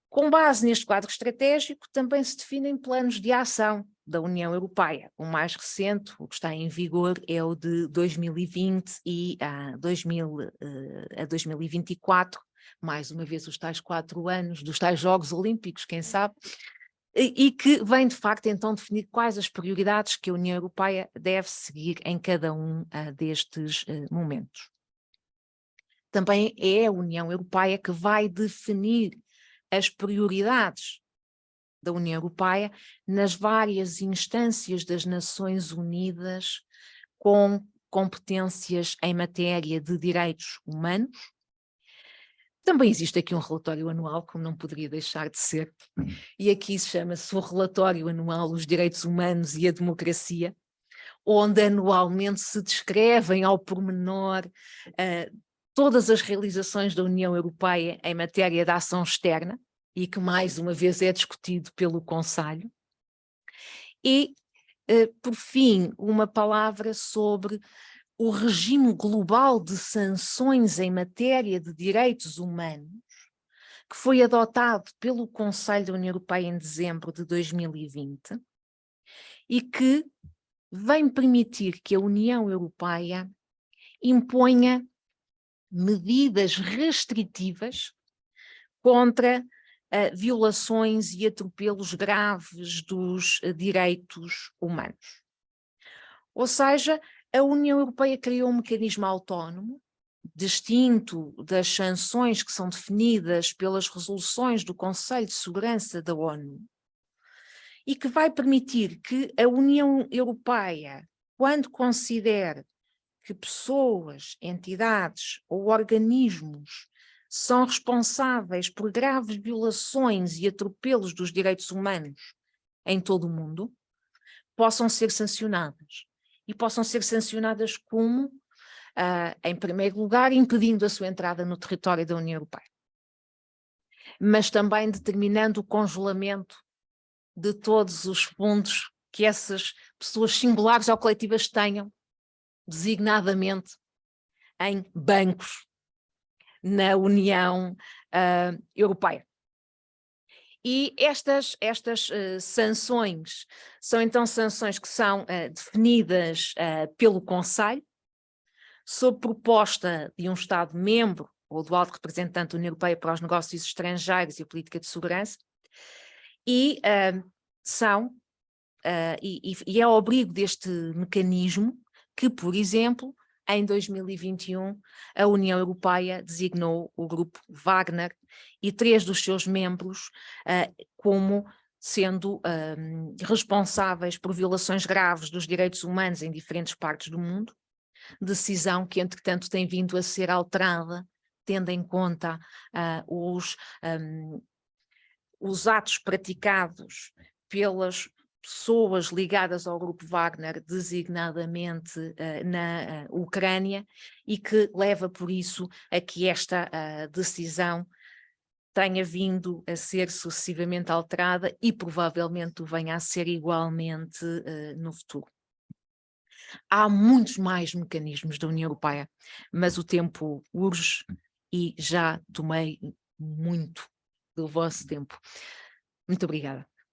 Com base neste quadro estratégico, também se definem planos de ação da União Europeia. O mais recente, o que está em vigor, é o de 2020 e a 2024, mais uma vez os tais 4 anos dos tais Jogos Olímpicos, quem sabe, e que vem de facto então definir quais as prioridades que a União Europeia deve seguir em cada um destes momentos. Também é a União Europeia que vai definir as prioridades da União Europeia nas várias instâncias das Nações Unidas com competências em matéria de direitos humanos. Também existe aqui um relatório anual, como não poderia deixar de ser, e aqui chama-se o Relatório Anual Os Direitos Humanos e a Democracia, onde anualmente se descrevem ao pormenor todas as realizações da União Europeia em matéria de ação externa, e que mais uma vez é discutido pelo Conselho. E, por fim, uma palavra sobre o regime global de sanções em matéria de direitos humanos, que foi adotado pelo Conselho da União Europeia em dezembro de 2020 e que vem permitir que a União Europeia imponha medidas restritivas contra violações e atropelos graves dos direitos humanos. Ou seja, a União Europeia criou um mecanismo autónomo, distinto das sanções que são definidas pelas resoluções do Conselho de Segurança da ONU, e que vai permitir que a União Europeia, quando considere que pessoas, entidades ou organismos são responsáveis por graves violações e atropelos dos direitos humanos em todo o mundo, possam ser sancionadas. E possam ser sancionadas como, em primeiro lugar, impedindo a sua entrada no território da União Europeia, mas também determinando o congelamento de todos os fundos que essas pessoas singulares ou coletivas tenham, designadamente em bancos na União Europeia. E estas sanções são então sanções que são definidas pelo Conselho, sob proposta de um Estado-membro ou do Alto Representante da União Europeia para os Negócios Estrangeiros e a Política de Segurança, e é ao abrigo deste mecanismo que, por exemplo, em 2021, a União Europeia designou o grupo Wagner e 3 dos seus membros como sendo responsáveis por violações graves dos direitos humanos em diferentes partes do mundo, decisão que, entretanto, tem vindo a ser alterada, tendo em conta os atos praticados pelas pessoas ligadas ao grupo Wagner, designadamente na Ucrânia, e que leva por isso a que esta decisão tenha vindo a ser sucessivamente alterada e provavelmente venha a ser igualmente no futuro. Há muitos mais mecanismos da União Europeia, mas o tempo urge e já tomei muito do vosso tempo. Muito obrigada.